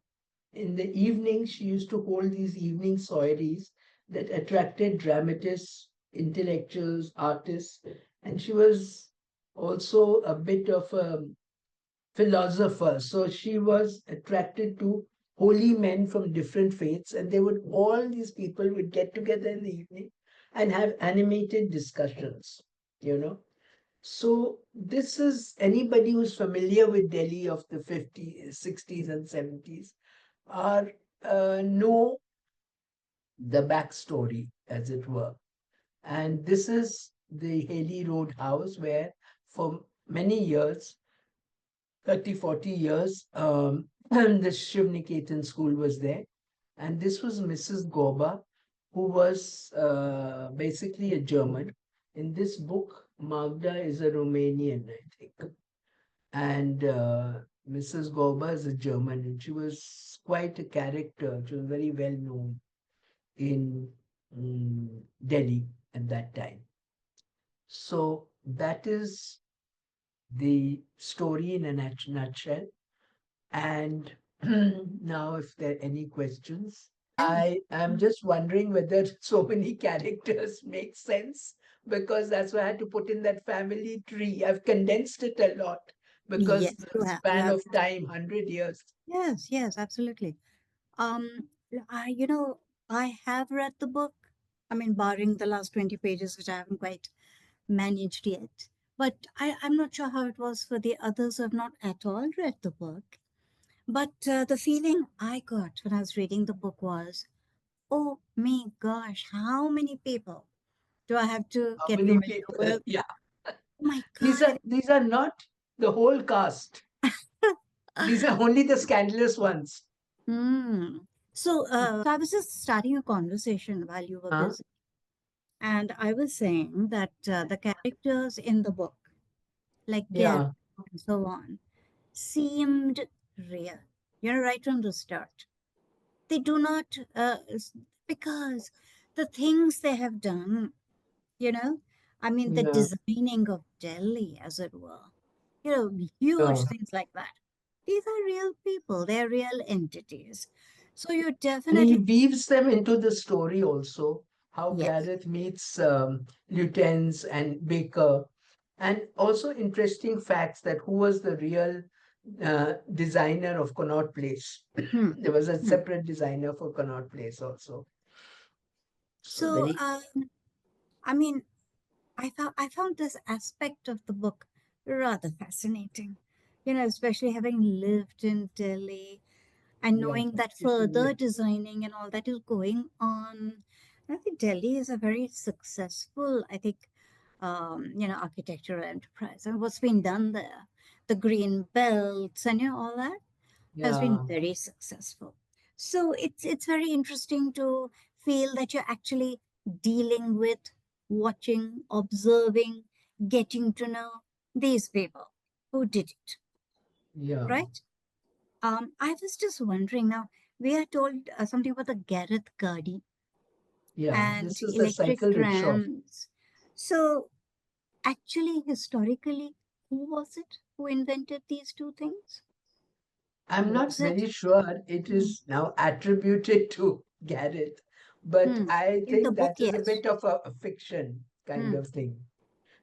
in the evening she used to hold these evening soirees that attracted dramatists, intellectuals, artists, and she was also a bit of a philosopher. So she was attracted to holy men from different faiths, and all these people would get together in the evening and have animated discussions, you know. So this is anybody who's familiar with Delhi of the 50s, 60s, and 70s are know the backstory, as it were. And this is the Haley Road house where for many years 30, 40 years, the Shiv Niketan school was there. And this was Mrs. Goba, who was basically a German. In this book, Magda is a Romanian, I think. And Mrs. Goba is a German, and she was quite a character. She was very well known in Delhi at that time. So that is the story in a nutshell. And now, if there are any questions, I am just wondering whether so many characters make sense because that's why I had to put in that family tree. I've condensed it a lot because Yes, the you have. You span have. of time, 100 years. Yes, yes, absolutely. Um, you know, I have read the book. I mean, barring the last 20 pages, which I haven't quite managed yet. But I'm not sure how it was for the others who have not at all read the book. But the feeling I got when I was reading the book was, oh my gosh, how many people do I have to How get many familiar people? with? Yeah, Oh my these God. are these are not the whole cast. These are only the scandalous ones. Hmm. So I was just starting a conversation while you were Huh? busy, and I was saying that the characters in the book, like Gary Yeah, and so on, seemed real. Right from the start. They do not, because the things they have done, you know, I mean, the yeah, designing of Delhi, as it were. huge Yeah. things like that. These are real people, they're real entities. So you And he definitely, weaves them into the story also. How yes. Gareth meets Lutens and Baker, and also interesting facts that who was the real designer of Connaught Place. Hmm. There was a Hmm. separate designer for Connaught Place also. So So, very, I mean, I found this aspect of the book rather fascinating. Especially having lived in Delhi and yeah, knowing that it further is, designing and all that is going on. I think Delhi is a very successful, I think, architectural enterprise. And what's been done there, the green belts and all that has been yeah, very successful. So it's very interesting to feel that you're actually dealing with, watching, observing, getting to know these people who did it, yeah, right? I was just wondering now, we are told something about the Gareth Gardi yeah. and This is the electric cycle rickshaw. trams. So, actually, historically, who was it who invented these two things? I'm not Was it? very sure it Hmm. is now attributed to Gareth, but Hmm. I In the think book, that is a yes. bit of a fiction kind Hmm. of thing.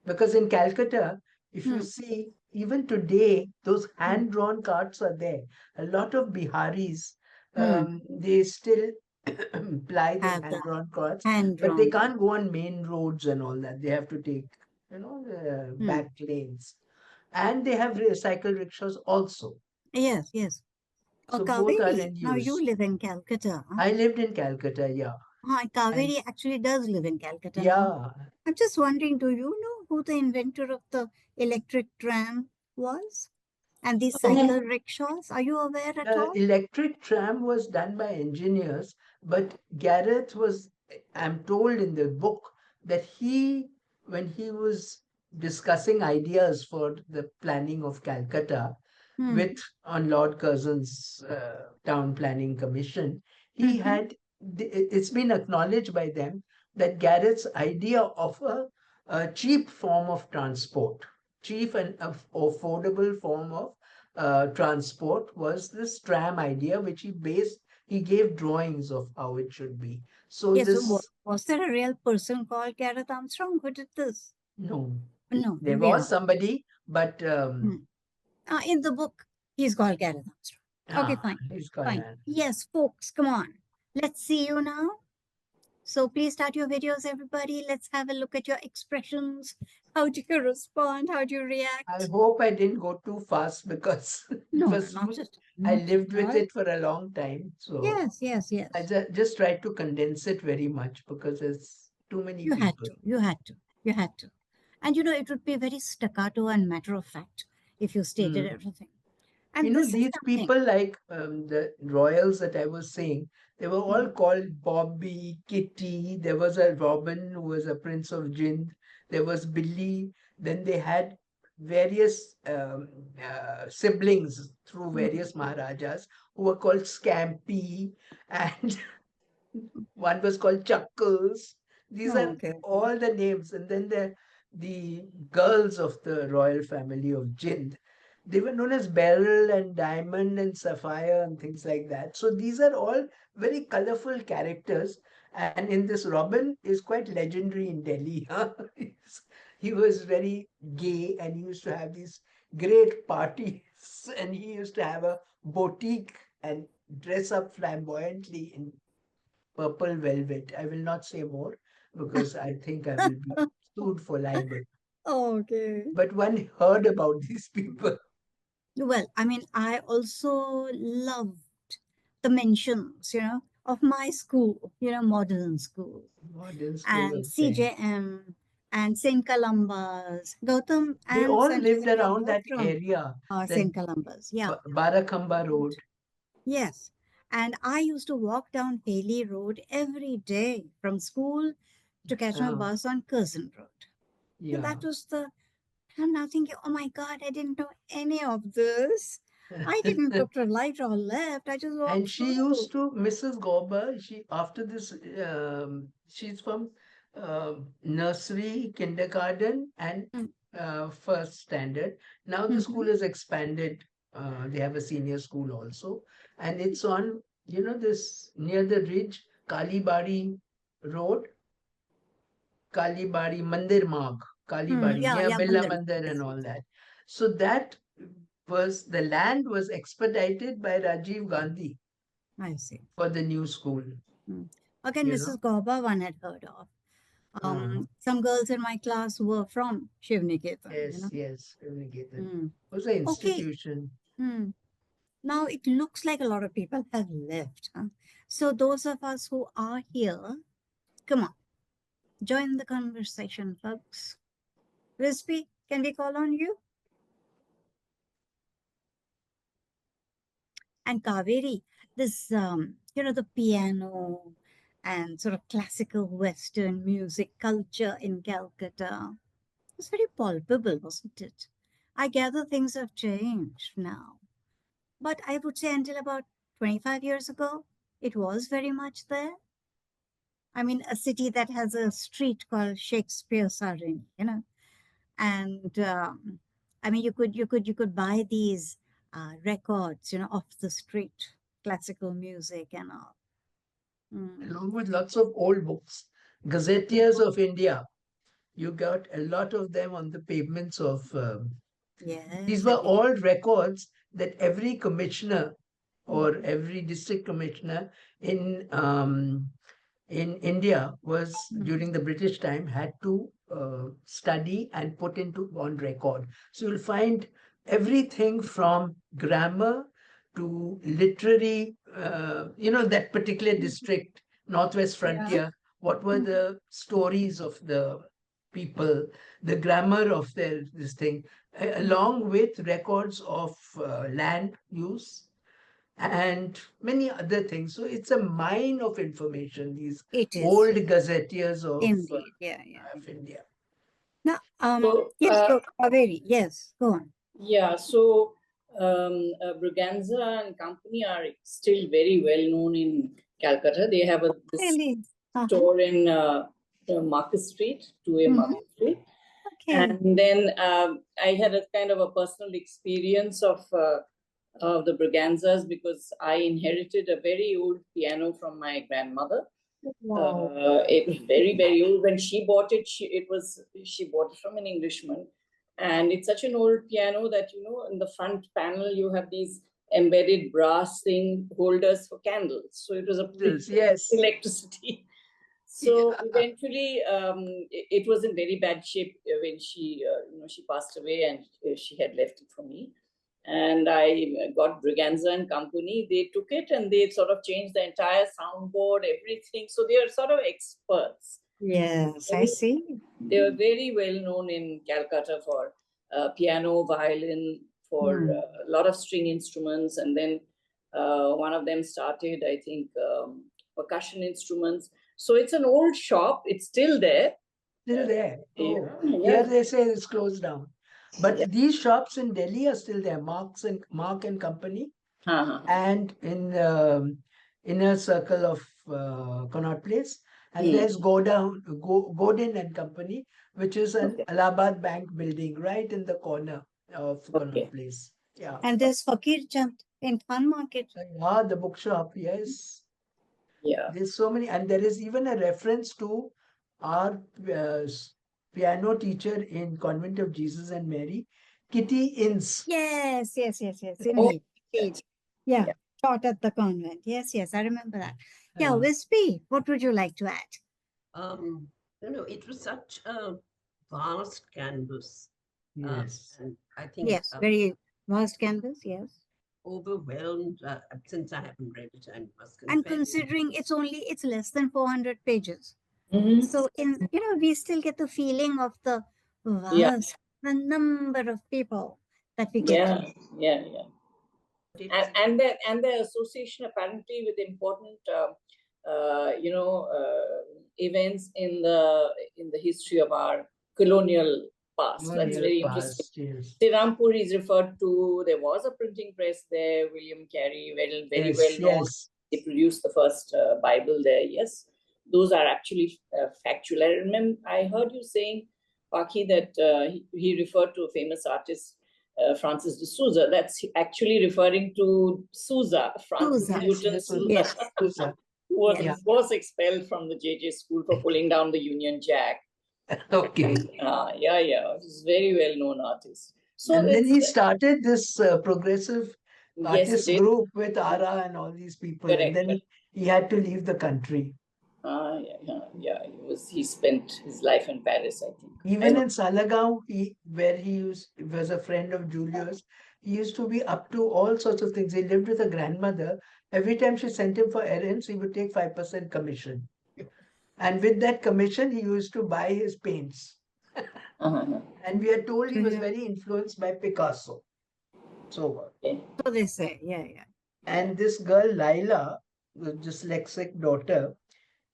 Because in Calcutta, if you Hmm. see, even today, those Hmm. hand-drawn carts are there. A lot of Biharis, Hmm. they still ply the Have the hand-drawn carts, hand but they drawn one. can't go on main roads and all that. They have to take, Hmm. back lanes. And they have cycle rickshaws also. Yes, yes. So both are Kaveri, in now you use. live in Calcutta. I lived in Calcutta, yeah. And Kaveri actually does live in Calcutta now. yeah, I'm just wondering, do you know who the inventor of the electric tram was? And these cycle um, rickshaws? Are you aware at the all? electric tram was done by engineers, but Gareth was, I'm told in the book, that when he was discussing ideas for the planning of Calcutta with Hmm. on Lord Curzon's town planning commission, he Mm-hmm. had, it's been acknowledged by them that Gareth's idea of a cheap form of transport, cheap and affordable form of transport was this tram idea, which he gave drawings of how it should be. So Yes, so this, was there a real person called Gareth Armstrong who did this? no, No, there we was don't. somebody, but Hmm. In the book, he's called Gareth Armstrong. Okay, ah, fine. he's called Fine. man. Yes, folks, come on. Let's see you now. So please start your videos, everybody. Let's have a look at your expressions. How do you respond? How do you I react? hope I didn't go too fast because it No, no, was, not at I not lived at with all. it for a long time. So Yes, yes, I yes. just tried to condense it very much because there's too many You had people. to. You had to. You had to. And it would be very staccato and matter of fact if you stated Mm. everything. And this is These something. people like the royals that I was saying, they were all Hmm. called Bobby, Kitty. There was a Robin who was a prince of Jind. There was Billy. Then they had various siblings through Hmm. various Maharajas who were called Scampy, and one was called Chuckles. These Oh, are okay. all the names. And then the girls of the royal family of Jind, they were known as Beryl and Diamond and Sapphire and things like that. So these are all very colorful characters. And in this, Robin is quite legendary in Delhi. Huh? He was very gay and he used to have these great parties and he used to have a boutique and dress up flamboyantly in purple velvet. I will not say more because I think I will be sued for libel. Okay. But one heard about these people. Well, I mean, I also loved the mentions, of my school, modern school, Modern school, and okay. CJM and St. Columba's. Gautam They and all lived Sanjeevan, you're around both that from area, that St. Columba's. Yeah. Barakhamba And Road. yes. And I used to walk down Haley Road every day from school to catch my Uh, bus on Curzon Road. And yeah. that was I'm now thinking, oh my God, I didn't know any of this. I didn't look to right or left. I just And walked she through. used to, Mrs. Gauba, she, after this, she's from nursery, kindergarten, and Hmm. first standard. Now the school is expanded. They have a senior school also, and it's on, this near the ridge, Kalibari Road, Kalibari Mandir Marg, Kalibari Yeah, near yeah, Birla Mandir. Mandir and all that. So that was, the land was expedited by Rajiv Gandhi I see. for the new school. Again, You Mrs. Gauba, one had heard of. know. Some girls in my class were from Shivniketan. Yes, Niketan. Mm. It was an Okay. institution. Now it looks like a lot of people have left. Huh? So those of us who are here, come on, join the conversation, folks. Wispy, can we call on you? And Kaveri, this, the piano and sort of classical Western music culture in Calcutta was very palpable, wasn't it? I gather things have changed now. But I would say until about 25 years ago, it was very much there. I mean, a city that has a street called Shakespeare Sarin, and I mean, you could buy these records, off the street, classical music and all. Along with lots of old books. Gazetteers of India. You got a lot of them on the pavements of. These Yes, were agree. all records that every commissioner or every district commissioner in in India was, during the British time, had to study and put into on record. So you'll find everything from grammar to literary, that particular district, Northwest Yeah. Frontier, what were the stories of the people, the grammar of their this thing, along with records of land use and many other things. So it's a mine of information, these It is old gazetteers indeed. Yeah, yeah. of India. Now, So, yes, so Kaveri, yes, go on. yeah, so Braganza and company are still very well known in Calcutta. They have this Really? store in Market Street, 2A Market Street. Okay. And then I had a kind of a personal experience of the Braganzas because I inherited a very old piano from my grandmother. Wow. It was very, very old. When she bought it, she bought it from an Englishman. And it's such an old piano that, in the front panel, you have these embedded brass thing holders for candles. So it was a Yes. electricity. So eventually, it was in very bad shape when she passed away, and she had left it for me. And I got Braganza and Company. They took it and they sort of changed the entire soundboard, everything. So they are sort of experts. Yes, I see. They were very well known in Calcutta for piano, violin, for a lot of string instruments. And then one of them started, I think, percussion instruments. So it's an old shop. It's still there. Still there. Oh, Yeah. here they say it's closed down. But Yeah. these shops in Delhi are still there, Mark and Company, and in the inner circle of Connaught Place. And there's Godin and Company, which is an Allahabad Bank building right in the corner of Connaught Place. Yeah. And there's Fakir Chand in Khan Market. Ah, the bookshop, yes. Yeah. There's so many, and there is even a reference to our piano teacher in Convent of Jesus and Mary, Kitty Inns. Yes, indeed. Indeed. Yeah, taught at the convent. Yes, I remember that. Yeah, Wispy, what would you like to add? It was such a vast canvas. Yes. And I think Yes, very vast canvas, yes. overwhelmed since I haven't read it, I must confess. And considering it's less than 400 pages. So we still get the feeling of the vast, the number of people that we get. Yeah. And the association apparently with important events in the history of our colonial past. That's very interesting. Yes. Srirampur is referred to. There was a printing press there. William Carey, very well known. They produced the first Bible there. Yes, those are actually factual. I heard you saying Pakhi, that he referred to a famous artist, Francis de Souza. That's actually referring to Souza, Francis Souza. Newton Yes, Souza, Yes. Sousa. who was, Yes. of course, expelled from the JJ school for pulling down the Union Jack. Okay. Yeah. He's a very well-known artist. So And then he it's, started this progressive yes, he artist did. group with Ara and all these people. Correct, And then he had to leave the country. Yeah. He spent his life in Paris, I think. Even in Salagaon, where he was a friend of Julius, he used to be up to all sorts of things. He lived with a grandmother. Every time she sent him for errands, he would take 5% commission. And with that commission, he used to buy his paints. And we are told he was very influenced by Picasso. So, So they say, yeah. and this girl, Laila, the dyslexic daughter,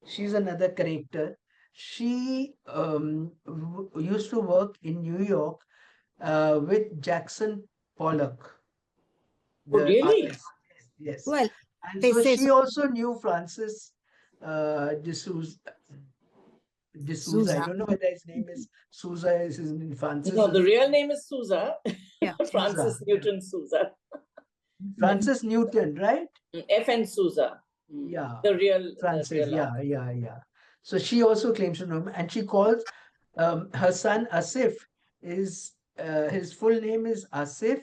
she's another character. She used to work in New York with Jackson Pollock, Oh, the really? artist. Yes. Well, And they so say she also knew Francis D'Souza. I Souza. don't know whether his name is Souza, is his name Francis. No, the real name is Souza. Yeah. Francis Newton Souza. Francis Newton, right? F.N. Souza. Yeah. The real Francis, the real yeah. So she also claims to know him, and she calls her son Asif. Is his full name is Asif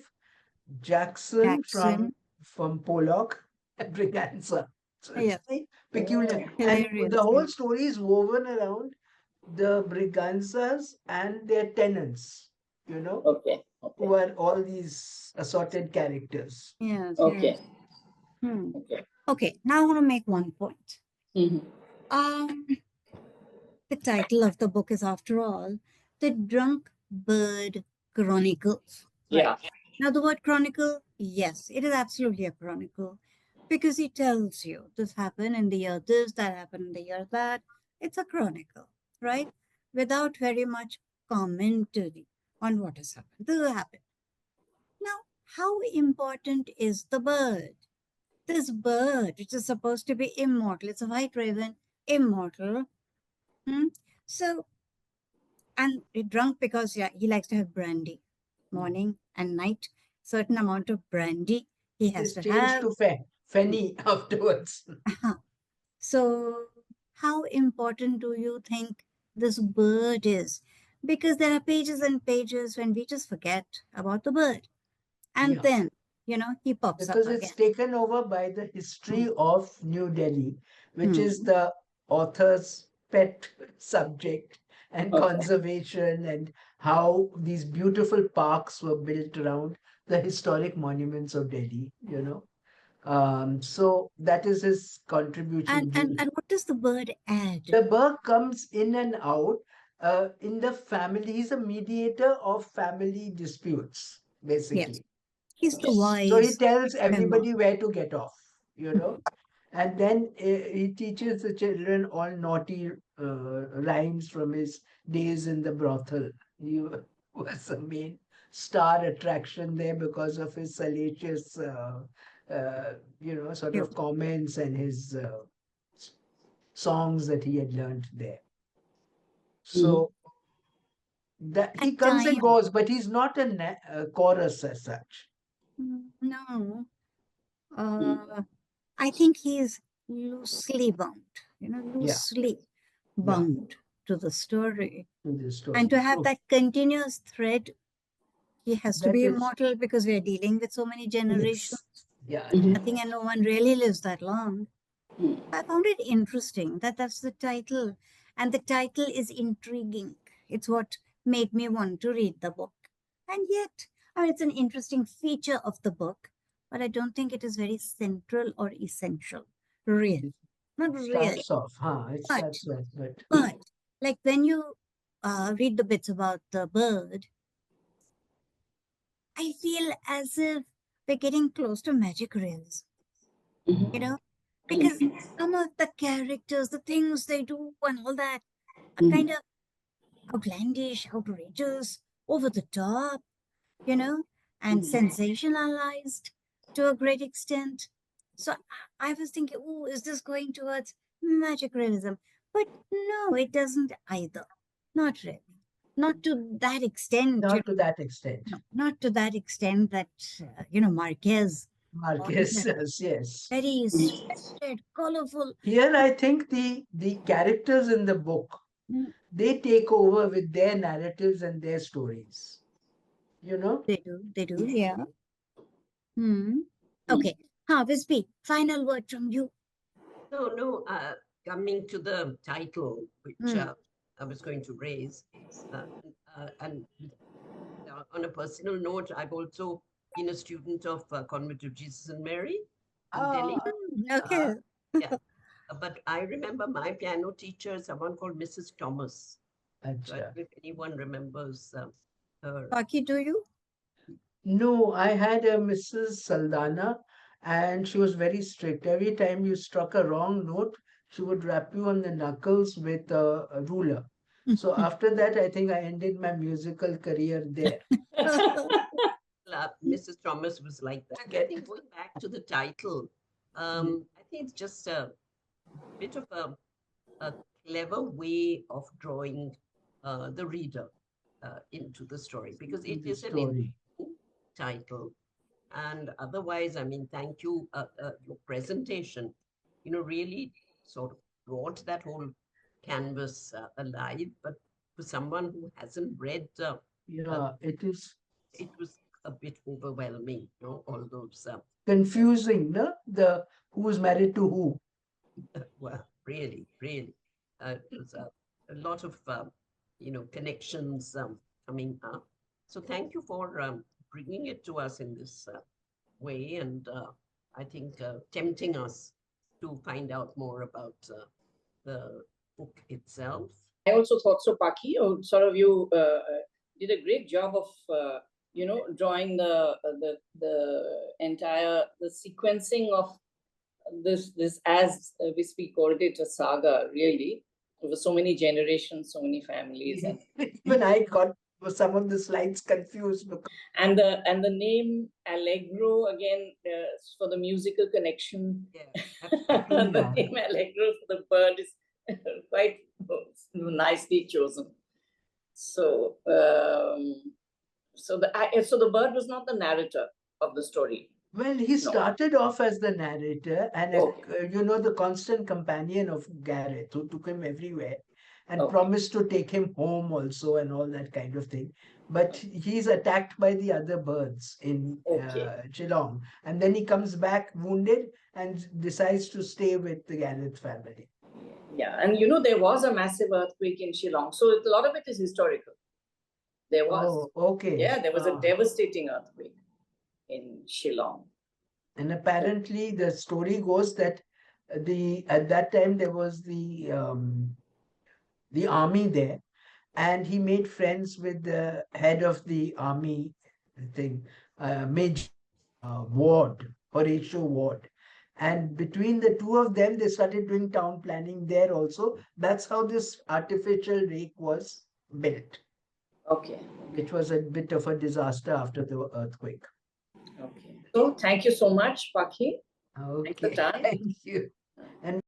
Jackson from Pollock and Briganza. So it's Yeah. very peculiar, and Hilarious. the whole story is woven around the Briganzas and their tenants. Okay. Who are all these assorted characters. Yes. Okay. Okay. Now I want to make one point. Mm-hmm. The title of the book is, after all, The Drunk Bird Chronicles. Right. Yeah. Now, the word chronicle, yes, it is absolutely a chronicle, because it tells you this happened in the year this, that happened in the year that. It's a chronicle, right? Without very much commentary on what has happened. This happened. Now, how important is the bird? This bird, which is supposed to be immortal, it's a white raven, immortal. So, and drunk because he likes to have brandy, morning and night, certain amount of brandy he has to have. To Fenny afterwards. So, how important do you think this bird is? Because there are pages and pages when we just forget about the bird. And then, he pops up Because again. it's taken over by the history of New Delhi, which is the author's pet subject, and conservation, and how these beautiful parks were built around the historic monuments of Delhi, So that is his contribution. And what does the bird add? The bird comes in and out in the family. He's a mediator of family disputes, basically. Yes. He's the wise. So he tells everybody where to get off, And then he teaches the children all naughty rhymes from his days in the brothel. He was the main star attraction there because of his salacious, sort of comments and his songs that he had learned there. So that he comes and goes, but he's not a chorus as such. No. I think he's loosely bound, loosely bound to the story. And to have that continuous thread, he has to be immortal, because we are dealing with so many generations. Nothing and no one really lives that long. I found it interesting that that's the title. And the title is intriguing. It's what made me want to read the book. And yet, it's an interesting feature of the book, but I don't think it is very central or essential. Really. Not really. But like when you read the bits about the bird, I feel as if we're getting close to magic realism. Because some of the characters, the things they do and all that are kind of outlandish, outrageous, over the top, and sensationalized to a great extent. So I was thinking, oh, is this going towards magic realism? But no, it doesn't either. Not really. not to that extent, Not to that extent. no, not to that extent that, Marquez. Marquez, yes. Very splendid, colorful. Here, I think the characters in the book, Mm, they take over with their narratives and their stories. They do, yeah. Hmm. Okay. Visby, final word from you. No, coming to the title, which Mm. I was going to raise, and on a personal note, I've also been a student of Convent of Jesus and Mary in Delhi. Okay. Yeah, but I remember my piano teacher, someone called Mrs. Thomas. So I don't know if anyone remembers her. Pakhi, do you? No, I had a Mrs. Saldana, and she was very strict. Every time you struck a wrong note, she would rap you on the knuckles with a ruler. So after that, I think I ended my musical career there. Mrs. Thomas was like that. I think going back to the title, I think it's just a bit of a clever way of drawing the reader into the story, because it is an interesting title. And otherwise, I mean, thank you. Your presentation, really sort of brought that whole canvas alive. But for someone who hasn't read, It is it was a bit overwhelming, all those. confusing, no? The who's married to who. Well, really, really, it was a lot of, connections coming up. So thank you for bringing it to us in this way, and I think tempting us to find out more about the book itself. I also thought so, Pakhi. You did a great job of drawing the entire sequencing of this as we called it a saga. Really, there were so many generations, so many families, and Even I got some of the slides confused because and the name Allegro again for the musical connection. Yeah, The name Allegro for the bird is quite nicely chosen. So so the bird was not the narrator of the story. well, he started off as the narrator and the constant companion of Gareth, who took him everywhere and promised to take him home also and all that kind of thing. But he's attacked by the other birds in Geelong, and then he comes back wounded and decides to stay with the Gareth family. Yeah, and there was a massive earthquake in Shillong, so a lot of it is historical. There was. Oh, okay. Yeah, there was a devastating earthquake in Shillong. And apparently, the story goes that at that time there was the army there, and he made friends with the head of the army thing, Major Ward, Horatio Ward. And between the two of them, they started doing town planning there also. That's how this artificial lake was built. Okay. Which was a bit of a disaster after the earthquake. Okay. So thank you so much, Pakhi. Okay. Thanks for time. Thank you. And